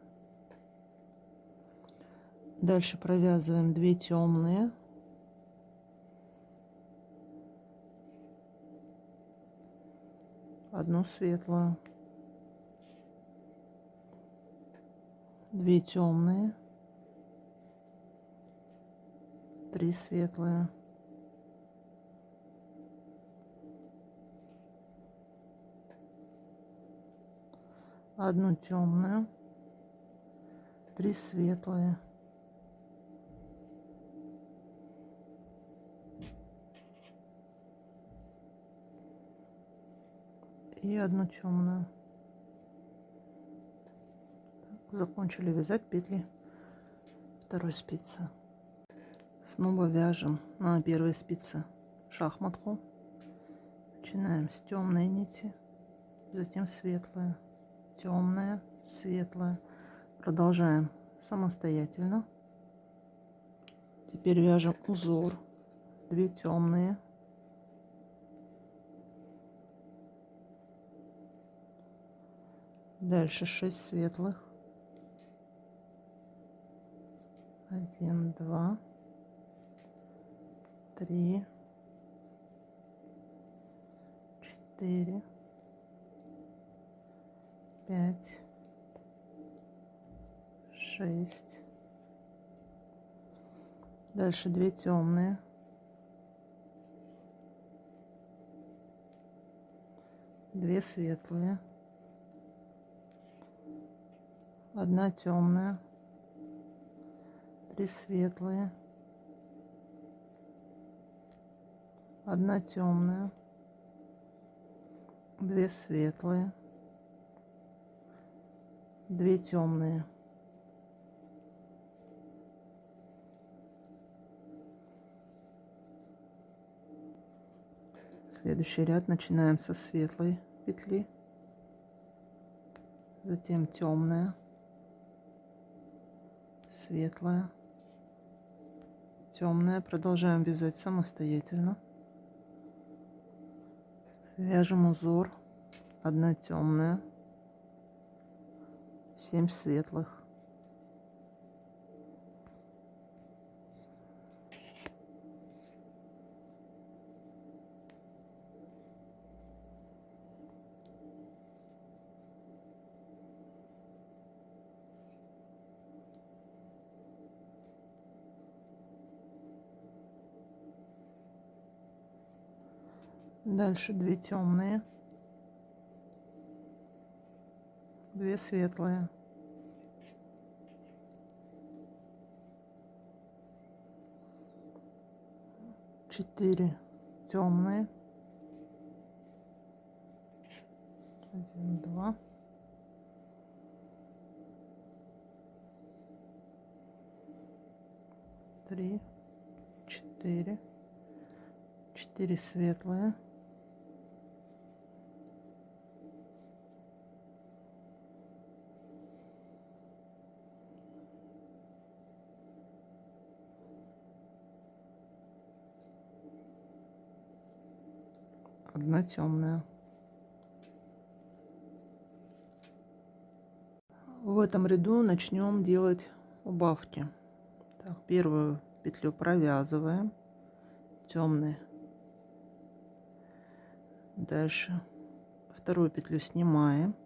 Дальше провязываем 2 темные, 1 светлую, 2 темные, 3 светлые, 1 темную, 3 светлые, 1 темную. Закончили вязать петли второй спицы. Снова вяжем на первой спице шахматку. Начинаем с темной нити, затем светлая, темная, светлая. Продолжаем самостоятельно. Теперь вяжем узор. 2 темные, 6 светлых, 1, 2, 3, 4, 5, 6. Дальше 2 темные, 2 светлые, 1 темная, 3 светлые, 1 темная, 2 светлые, 2 темные. Следующий ряд начинаем со светлой петли, затем темная, светлая, темная. Продолжаем вязать самостоятельно. Вяжем узор. 1 темная, 7 светлых, дальше 2 темные, 2 2 светлые, 4 темные, 1, 2, 3, 4, 4 светлые, 1 темная. В этом ряду начнем делать убавки. Так, первую петлю провязываем, темный. Дальше вторую петлю снимаем,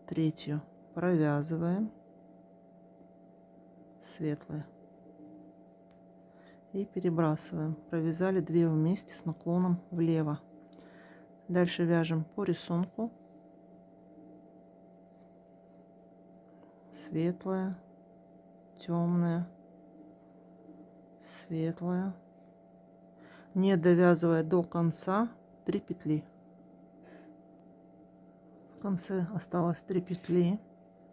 третью провязываем, светлые, и перебрасываем. Провязали 2 вместе с наклоном влево. Дальше вяжем по рисунку. Светлая, темная, светлая, не довязывая до конца 3 петли. В конце осталось 3 петли.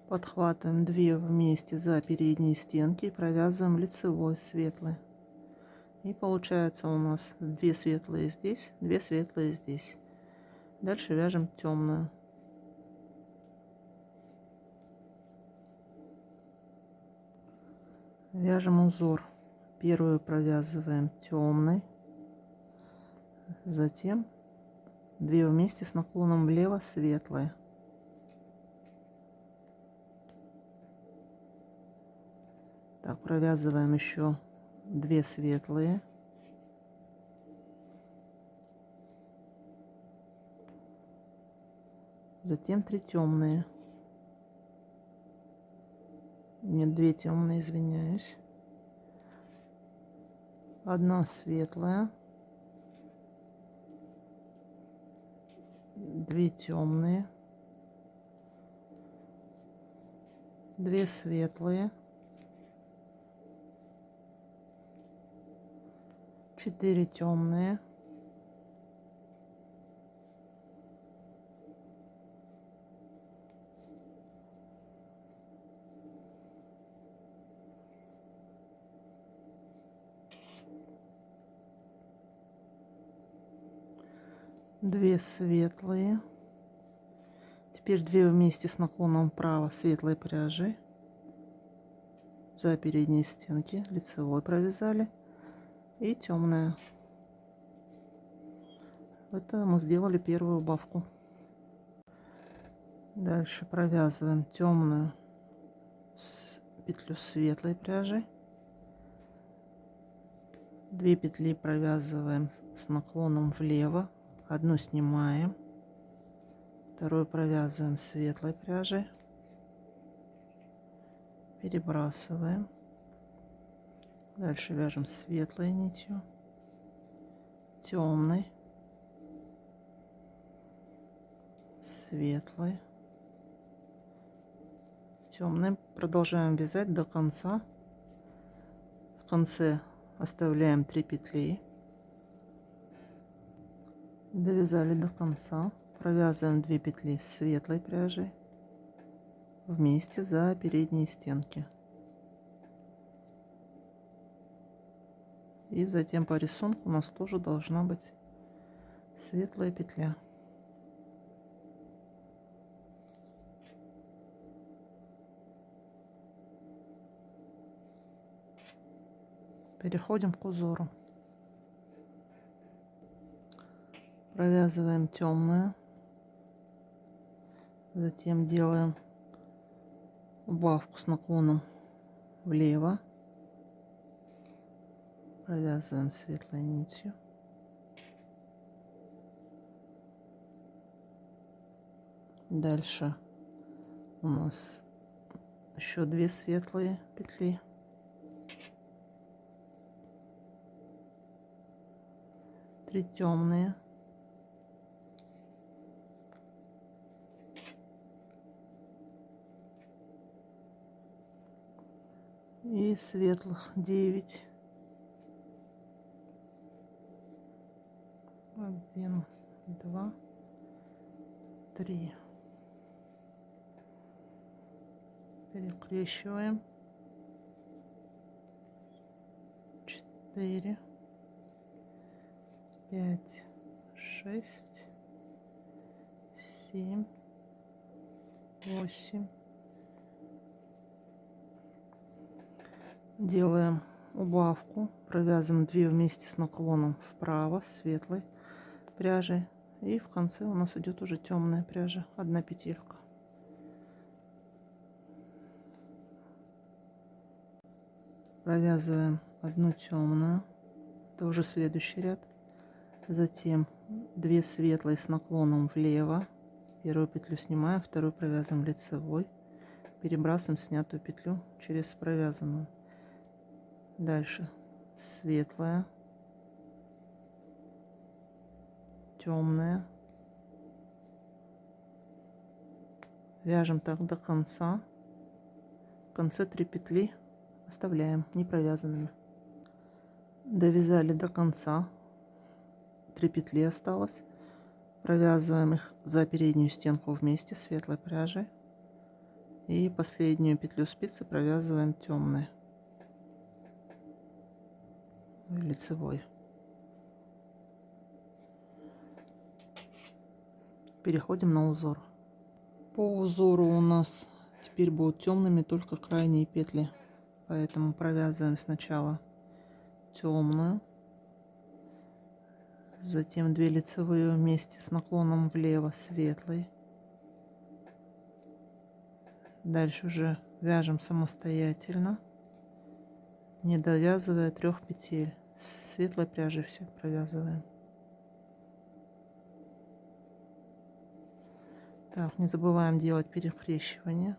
Подхватываем 2 вместе за передние стенки и провязываем лицевой светлый. И получается у нас 2 светлые здесь, 2 светлые здесь. Дальше вяжем темную. Вяжем узор. Первую провязываем темной, затем 2 вместе с наклоном влево светлые. Так, провязываем еще 2 светлые, затем 3 темные. Нет, 2 темные, извиняюсь. 1 светлая, 2 темные, 2 светлые, 4 темные, 2 светлые. Теперь 2 вместе с наклоном вправо светлой пряжи за передние стенки, лицевой провязали, и темная. Это мы сделали первую убавку. Дальше провязываем темную петлю светлой пряжи, 2 петли провязываем с наклоном влево, 1 снимаем, вторую провязываем светлой пряжей, перебрасываем. Дальше вяжем светлой нитью, темной, светлой, темной. Продолжаем вязать до конца. В конце оставляем 3 петли. Довязали до конца. Провязываем 2 петли светлой пряжей вместе за передние стенки. И затем по рисунку у нас тоже должна быть светлая петля. Переходим к узору. Провязываем темную, затем делаем убавку с наклоном влево, провязываем светлой нитью, дальше у нас еще 2 светлые петли, 3 темные, и светлых 9. 1, 2, 3. Перекрещиваем. 4, 5, 6, 7, 8. Делаем убавку, провязываем 2 вместе с наклоном вправо светлой пряжей, и в конце у нас идет уже темная пряжа, 1 петелька. Провязываем 1 темную, это уже следующий ряд, затем 2 светлые с наклоном влево, первую петлю снимаем, вторую провязываем лицевой, перебрасываем снятую петлю через провязанную. Дальше светлая, темная, вяжем так до конца, в конце 3 петли оставляем не провязанными. Довязали до конца, 3 петли осталось, провязываем их за переднюю стенку вместе светлой пряжей, и последнюю петлю спицы провязываем темной лицевой. Переходим на узор. По узору у нас теперь будут темными только крайние петли, поэтому провязываем сначала темную, затем 2 лицевые вместе с наклоном влево светлый. Дальше уже вяжем самостоятельно, не довязывая 3 петель. С светлой пряжей все провязываем. Так, не забываем делать перекрещивание.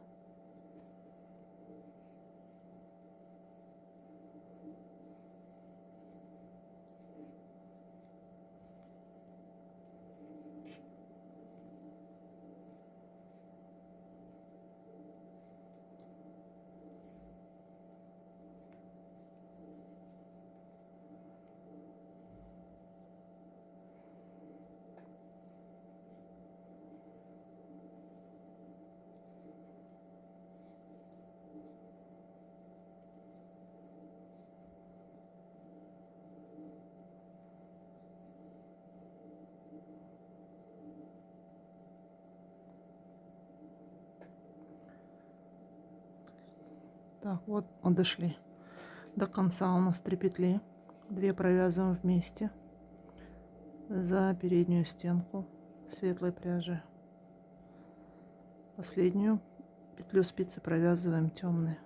Так, вот мы дошли до конца. У нас 3 петли, 2 провязываем вместе за переднюю стенку светлой пряжи, последнюю петлю спицы провязываем темной.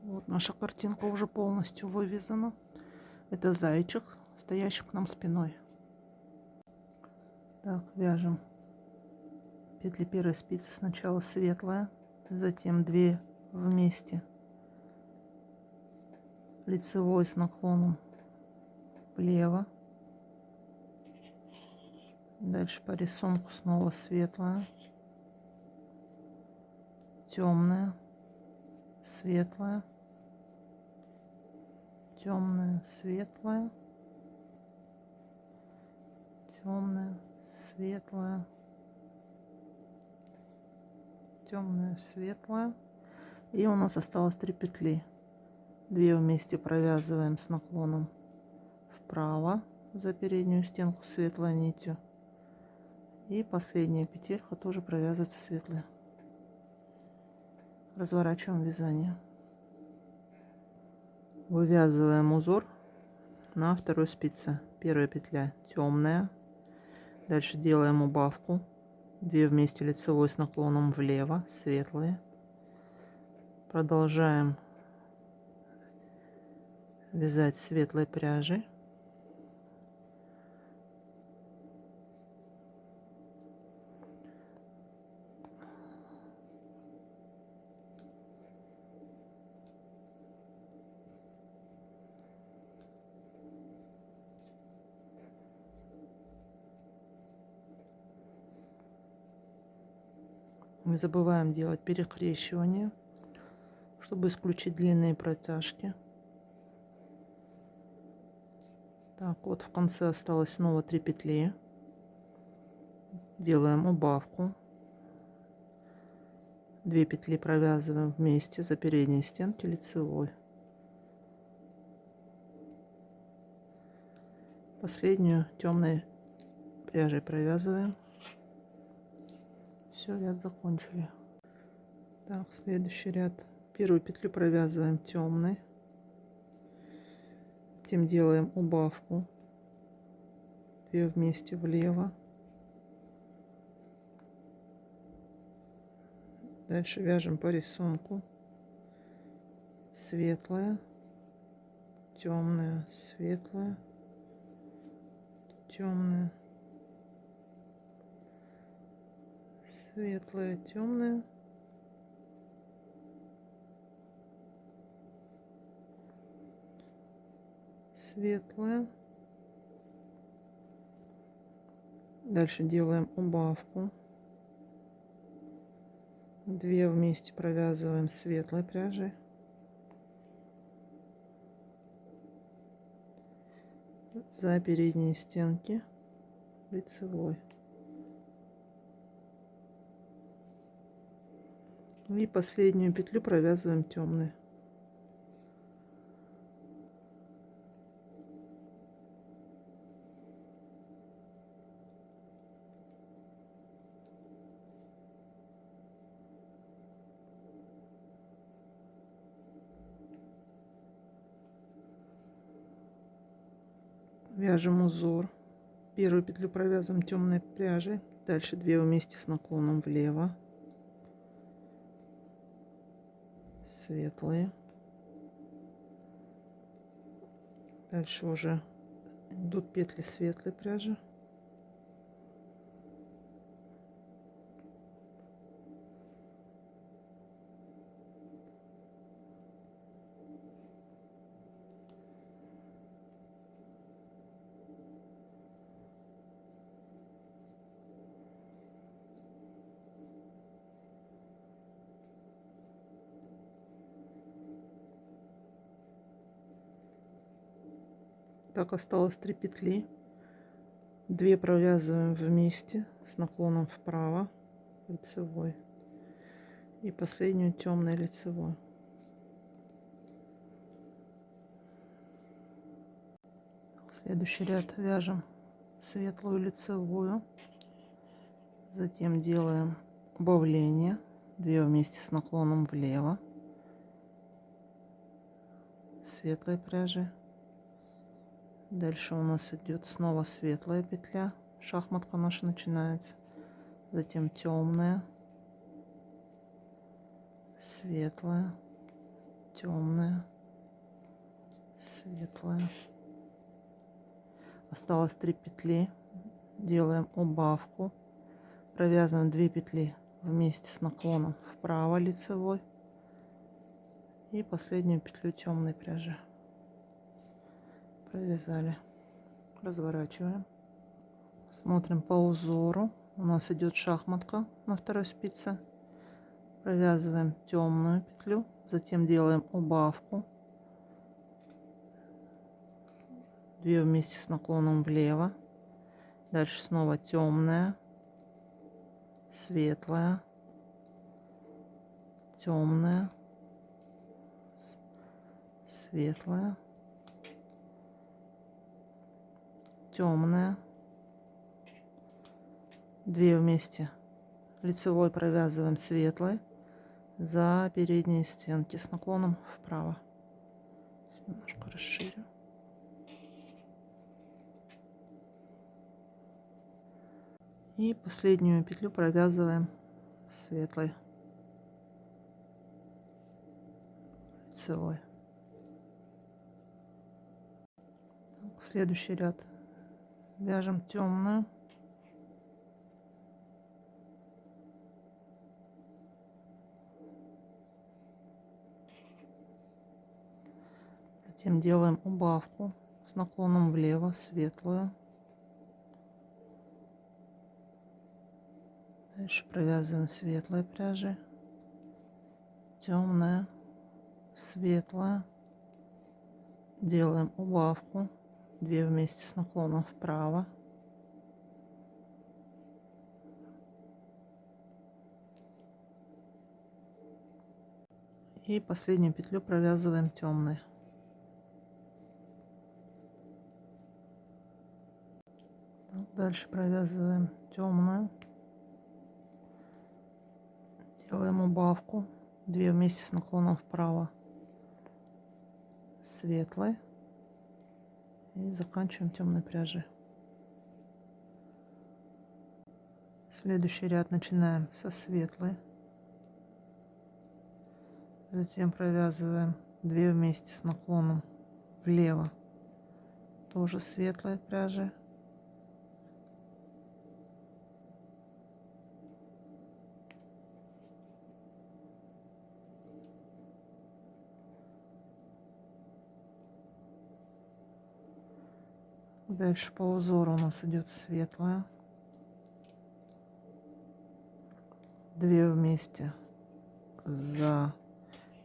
Вот наша картинка уже полностью вывязана. Это зайчик, стоящий к нам спиной. Так, вяжем петли первой спицы. Сначала светлая, затем 2 вместе лицевой с наклоном влево. Дальше по рисунку снова светлая, темная, светлая, темная, светлая, темная, светлая, темная, светлая. И у нас осталось 3 петли. 2 вместе провязываем с наклоном вправо за переднюю стенку светлой нитью. И последняя петелька тоже провязывается светлой. Разворачиваем вязание. Вывязываем узор на второй спице. Первая петля темная. Дальше делаем убавку. 2 вместе лицевой с наклоном влево, светлые. Продолжаем вязать светлой пряжей. Не забываем делать перекрещивание, чтобы исключить длинные протяжки. Так, вот в конце осталось снова 3 петли. Делаем убавку. 2 петли провязываем вместе за передние стенки лицевой. Последнюю темной пряжей провязываем. Все, ряд закончили. Так, следующий ряд. Первую петлю провязываем темной. Затем делаем убавку. 2 вместе влево. Дальше вяжем по рисунку. Светлая, темная, светлая, темная, светлая, темная. Светлая. Дальше делаем убавку. 2 вместе провязываем светлой пряжей. За передние стенки лицевой. И последнюю петлю провязываем темной. Вяжем узор. Первую петлю провязываем темной пряжей. Дальше 2 вместе с наклоном влево. Светлые. Дальше уже идут петли светлой пряжи. Так, осталось 3 петли. 2 провязываем вместе с наклоном вправо лицевой. И последнюю темной лицевой. Следующий ряд вяжем светлую лицевую. Затем делаем убавление. 2 вместе с наклоном влево. Светлой пряжи. Дальше у нас идет снова светлая петля. Шахматка наша начинается. Затем темная. Светлая. Темная. Светлая. Осталось 3 петли. Делаем убавку. Провязываем 2 петли вместе с наклоном вправо лицевой. И последнюю петлю темной пряжи. Провязали. Разворачиваем. Смотрим по узору. У нас идет шахматка на второй спице. Провязываем темную петлю. Затем делаем убавку. 2 вместе с наклоном влево. Дальше снова темная. Светлая. Темная. Светлая. Темная. 2 вместе лицевой провязываем светлой за передние стенки с наклоном вправо. Немножко расширю. И последнюю петлю провязываем светлой лицевой. Следующий ряд вяжем темную. Затем делаем убавку с наклоном влево, светлую. Дальше провязываем светлой пряжи, темная, светлая. Делаем убавку, 2 вместе с наклоном вправо. И последнюю петлю провязываем темной. Дальше провязываем темную, делаем убавку, 2 вместе с наклоном вправо, светлой, и заканчиваем темной пряжей. Следующий ряд начинаем со светлой, затем провязываем 2 вместе с наклоном влево, тоже светлой пряжи. Дальше по узору у нас идет светлая, 2 вместе за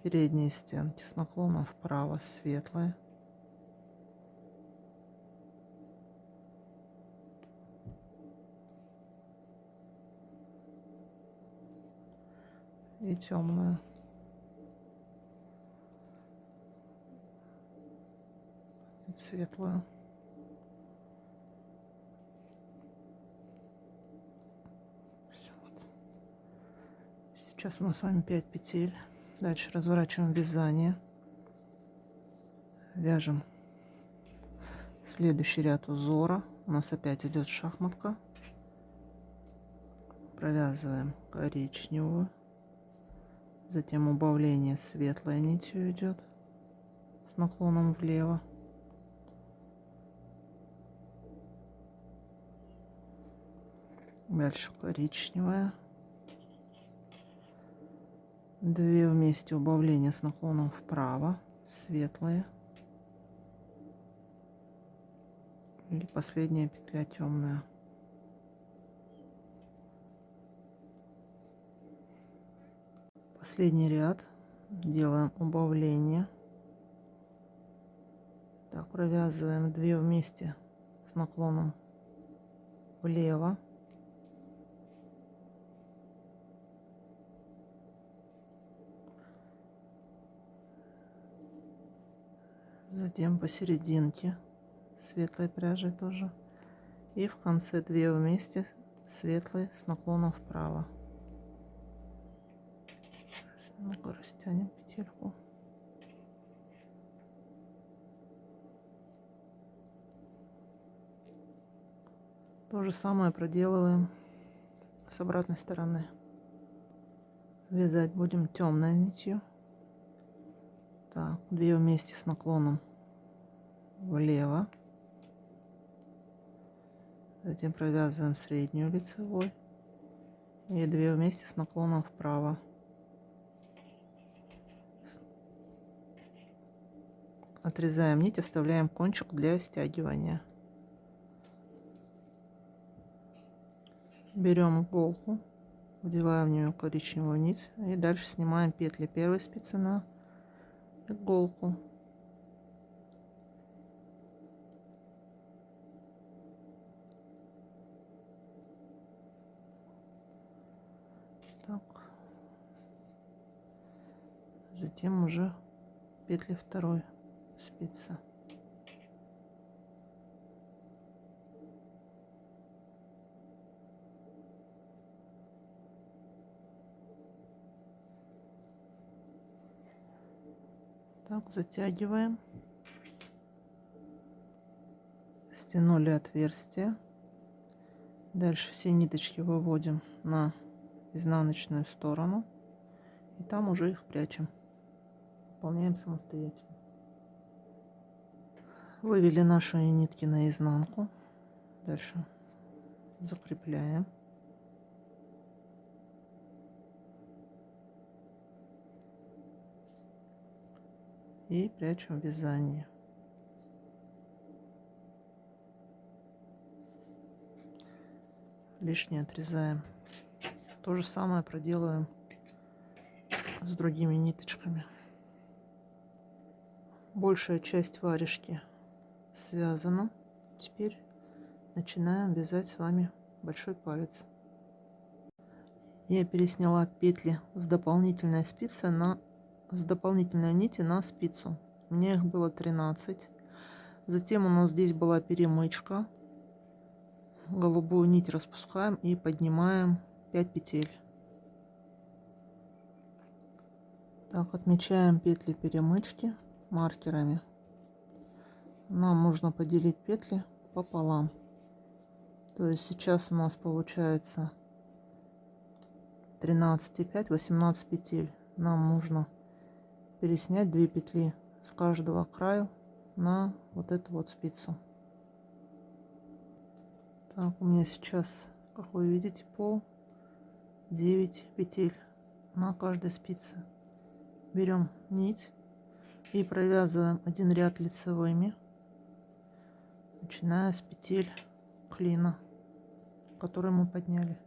передние стенки с наклоном вправо, светлая, и темная, и светлую. Сейчас у нас с вами 5 петель. Дальше разворачиваем вязание, вяжем следующий ряд узора. У нас опять идет шахматка, провязываем коричневую, затем убавление светлой нитью идет с наклоном влево, дальше коричневая, 2 вместе убавления с наклоном вправо, светлые, и последняя петля темная. Последний ряд делаем убавление, так провязываем 2 вместе с наклоном влево, затем посерединке светлой пряжей тоже, и в конце 2 вместе светлой с наклоном вправо. Ну-ка, растянем петельку. То же самое проделываем с обратной стороны. Вязать будем темной нитью. Так, 2 вместе с наклоном влево, затем провязываем среднюю лицевой и 2 вместе с наклоном вправо. Отрезаем нить, оставляем кончик для стягивания. Берем иголку, вдеваем в нее коричневую нить и дальше снимаем петли первой спицы на иголку. Так. Затем уже петли второй спицы. Так, затягиваем. Стянули отверстие. Дальше все ниточки выводим на изнаночную сторону. И там уже их прячем. Выполняем самостоятельно. Вывели наши нитки на изнанку. Дальше закрепляем. И прячем вязание. Лишнее отрезаем То же самое проделаем с другими ниточками. Большая часть варежки связана. Теперь начинаем вязать с вами большой палец. Я пересняла петли с дополнительной спицы с дополнительной нити на спицу. У меня их было 13. Затем у нас здесь была перемычка. Голубую нить распускаем и поднимаем 5 петель. Так, отмечаем петли перемычки маркерами. Нам нужно поделить петли пополам. То есть сейчас у нас получается 13,5, 18 петель. Нам нужно переснять 2 петли с каждого края на вот эту вот спицу. Так, у меня сейчас, как вы видите, по 9 петель на каждой спице. Берем нить и провязываем один ряд лицевыми, начиная с петель клина, который мы подняли.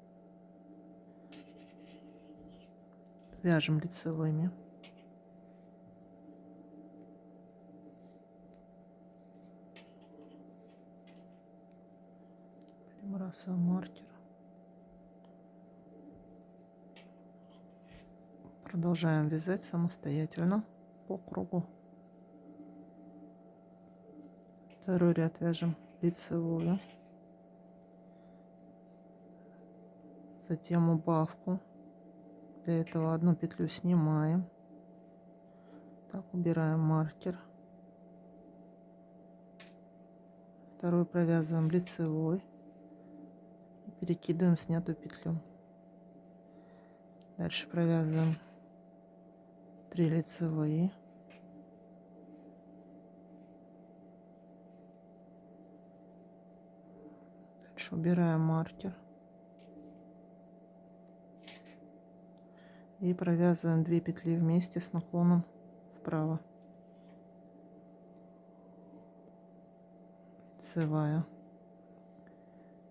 Вяжем лицевыми. Перебрасываем маркер. Продолжаем вязать самостоятельно по кругу. Второй ряд вяжем лицевую, затем убавку. Для этого одну петлю снимаем. Так, убираем маркер. Второй провязываем лицевой и перекидываем снятую петлю. Дальше провязываем 3 лицевые. Дальше убираем маркер и провязываем 2 петли вместе с наклоном вправо. Лицевая.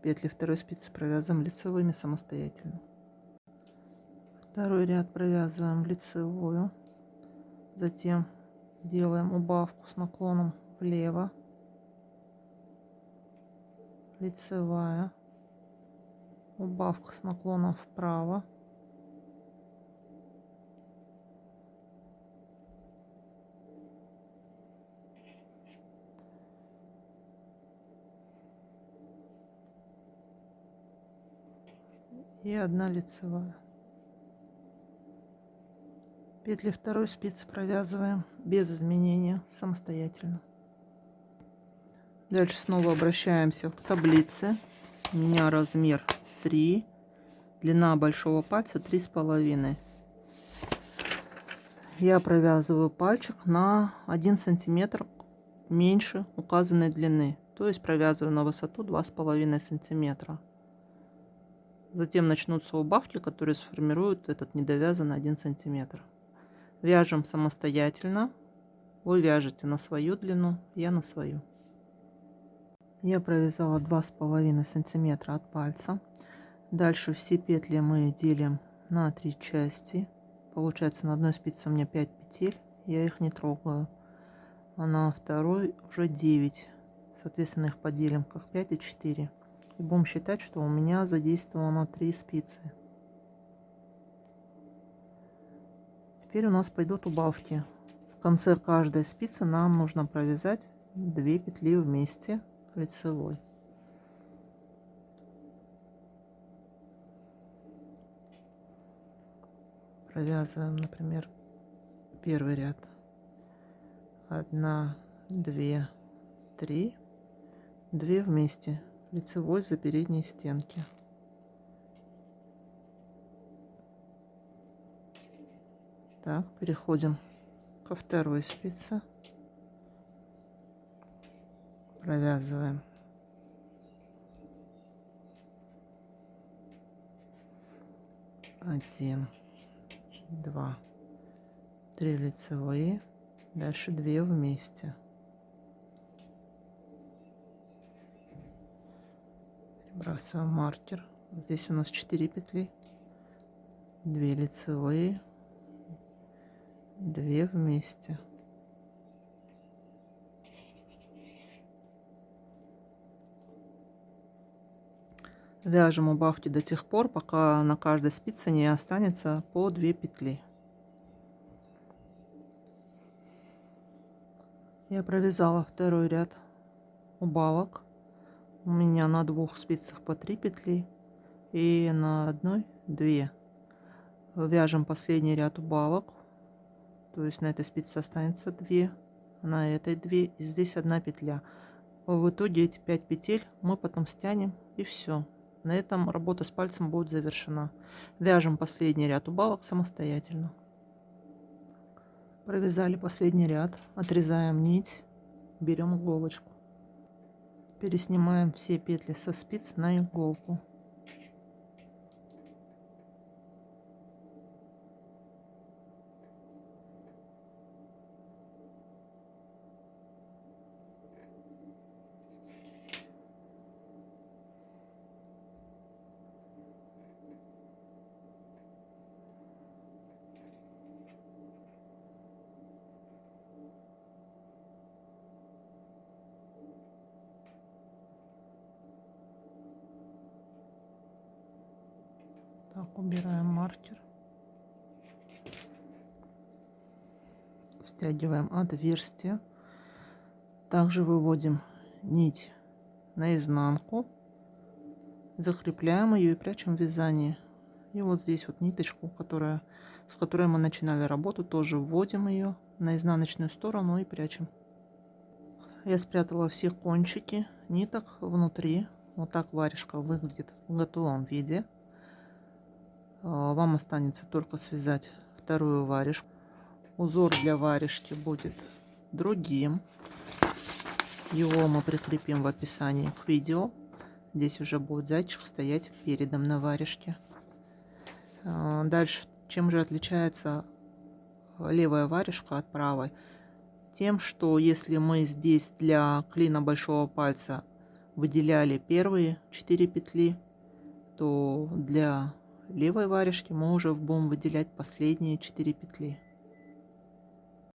Петли второй спицы провязываем лицевыми самостоятельно. Второй ряд провязываем лицевую, затем делаем убавку с наклоном влево, лицевая, убавка с наклоном вправо, и одна лицевая. Петли второй спицы провязываем без изменения самостоятельно. Дальше снова обращаемся к таблице. У меня размер 3, длина большого пальца 3,5. Я провязываю пальчик на 1 сантиметр меньше указанной длины, то есть провязываю на высоту 2,5 сантиметра. Затем начнутся убавки, которые сформируют этот недовязанный 1 сантиметр. Вяжем самостоятельно. Вы вяжете на свою длину, я на свою. Я провязала 2,5 сантиметра от пальца. Дальше все петли мы делим на 3 части. Получается, на одной спице у меня 5 петель, я их не трогаю. А на второй уже 9. Соответственно, их поделим как 5 и 4. И будем считать, что у меня задействовано 3 спицы. Теперь у нас пойдут убавки. В конце каждой спицы нам нужно провязать 2 петли вместе лицевой. Провязываем, например, первый ряд. 1, 2, 3, 2 вместе лицевой за передние стенки. Так, переходим ко второй спице. Провязываем 1, 2, 3 лицевые, дальше 2 вместе. Перебрасываем маркер. Здесь у нас 4 петли, 2 лицевые, 2 вместе. Вяжем, убавьте до тех пор, пока на каждой спице не останется по 2 петли. Я провязала второй ряд убавок. У меня на 2 спицах по 3 петли и на одной 2. Вяжем последний ряд убавок, то есть на этой спице останется 2, на этой 2 и здесь 1 петля. В итоге эти 5 петель мы потом стянем, и все. На этом работа с пальцем будет завершена. Вяжем последний ряд убавок самостоятельно. Провязали последний ряд, отрезаем нить, берем иголочку, переснимаем все петли со спиц на иголку. Так, убираем маркер. Стягиваем отверстие. Также выводим нить наизнанку. Закрепляем ее и прячем в вязание. И вот здесь вот ниточку, с которой мы начинали работу, тоже вводим ее на изнаночную сторону и прячем. Я спрятала все кончики ниток внутри. Вот так варежка выглядит в готовом виде. Вам останется только связать вторую варежку. Узор для варежки будет другим. Его мы прикрепим в описании к видео. Здесь уже будет зайчик стоять передом на варежке. Дальше, чем же отличается левая варежка от правой? Тем, что если мы здесь для клина большого пальца выделяли первые 4 петли, то для левой варежки мы уже будем выделять последние 4 петли.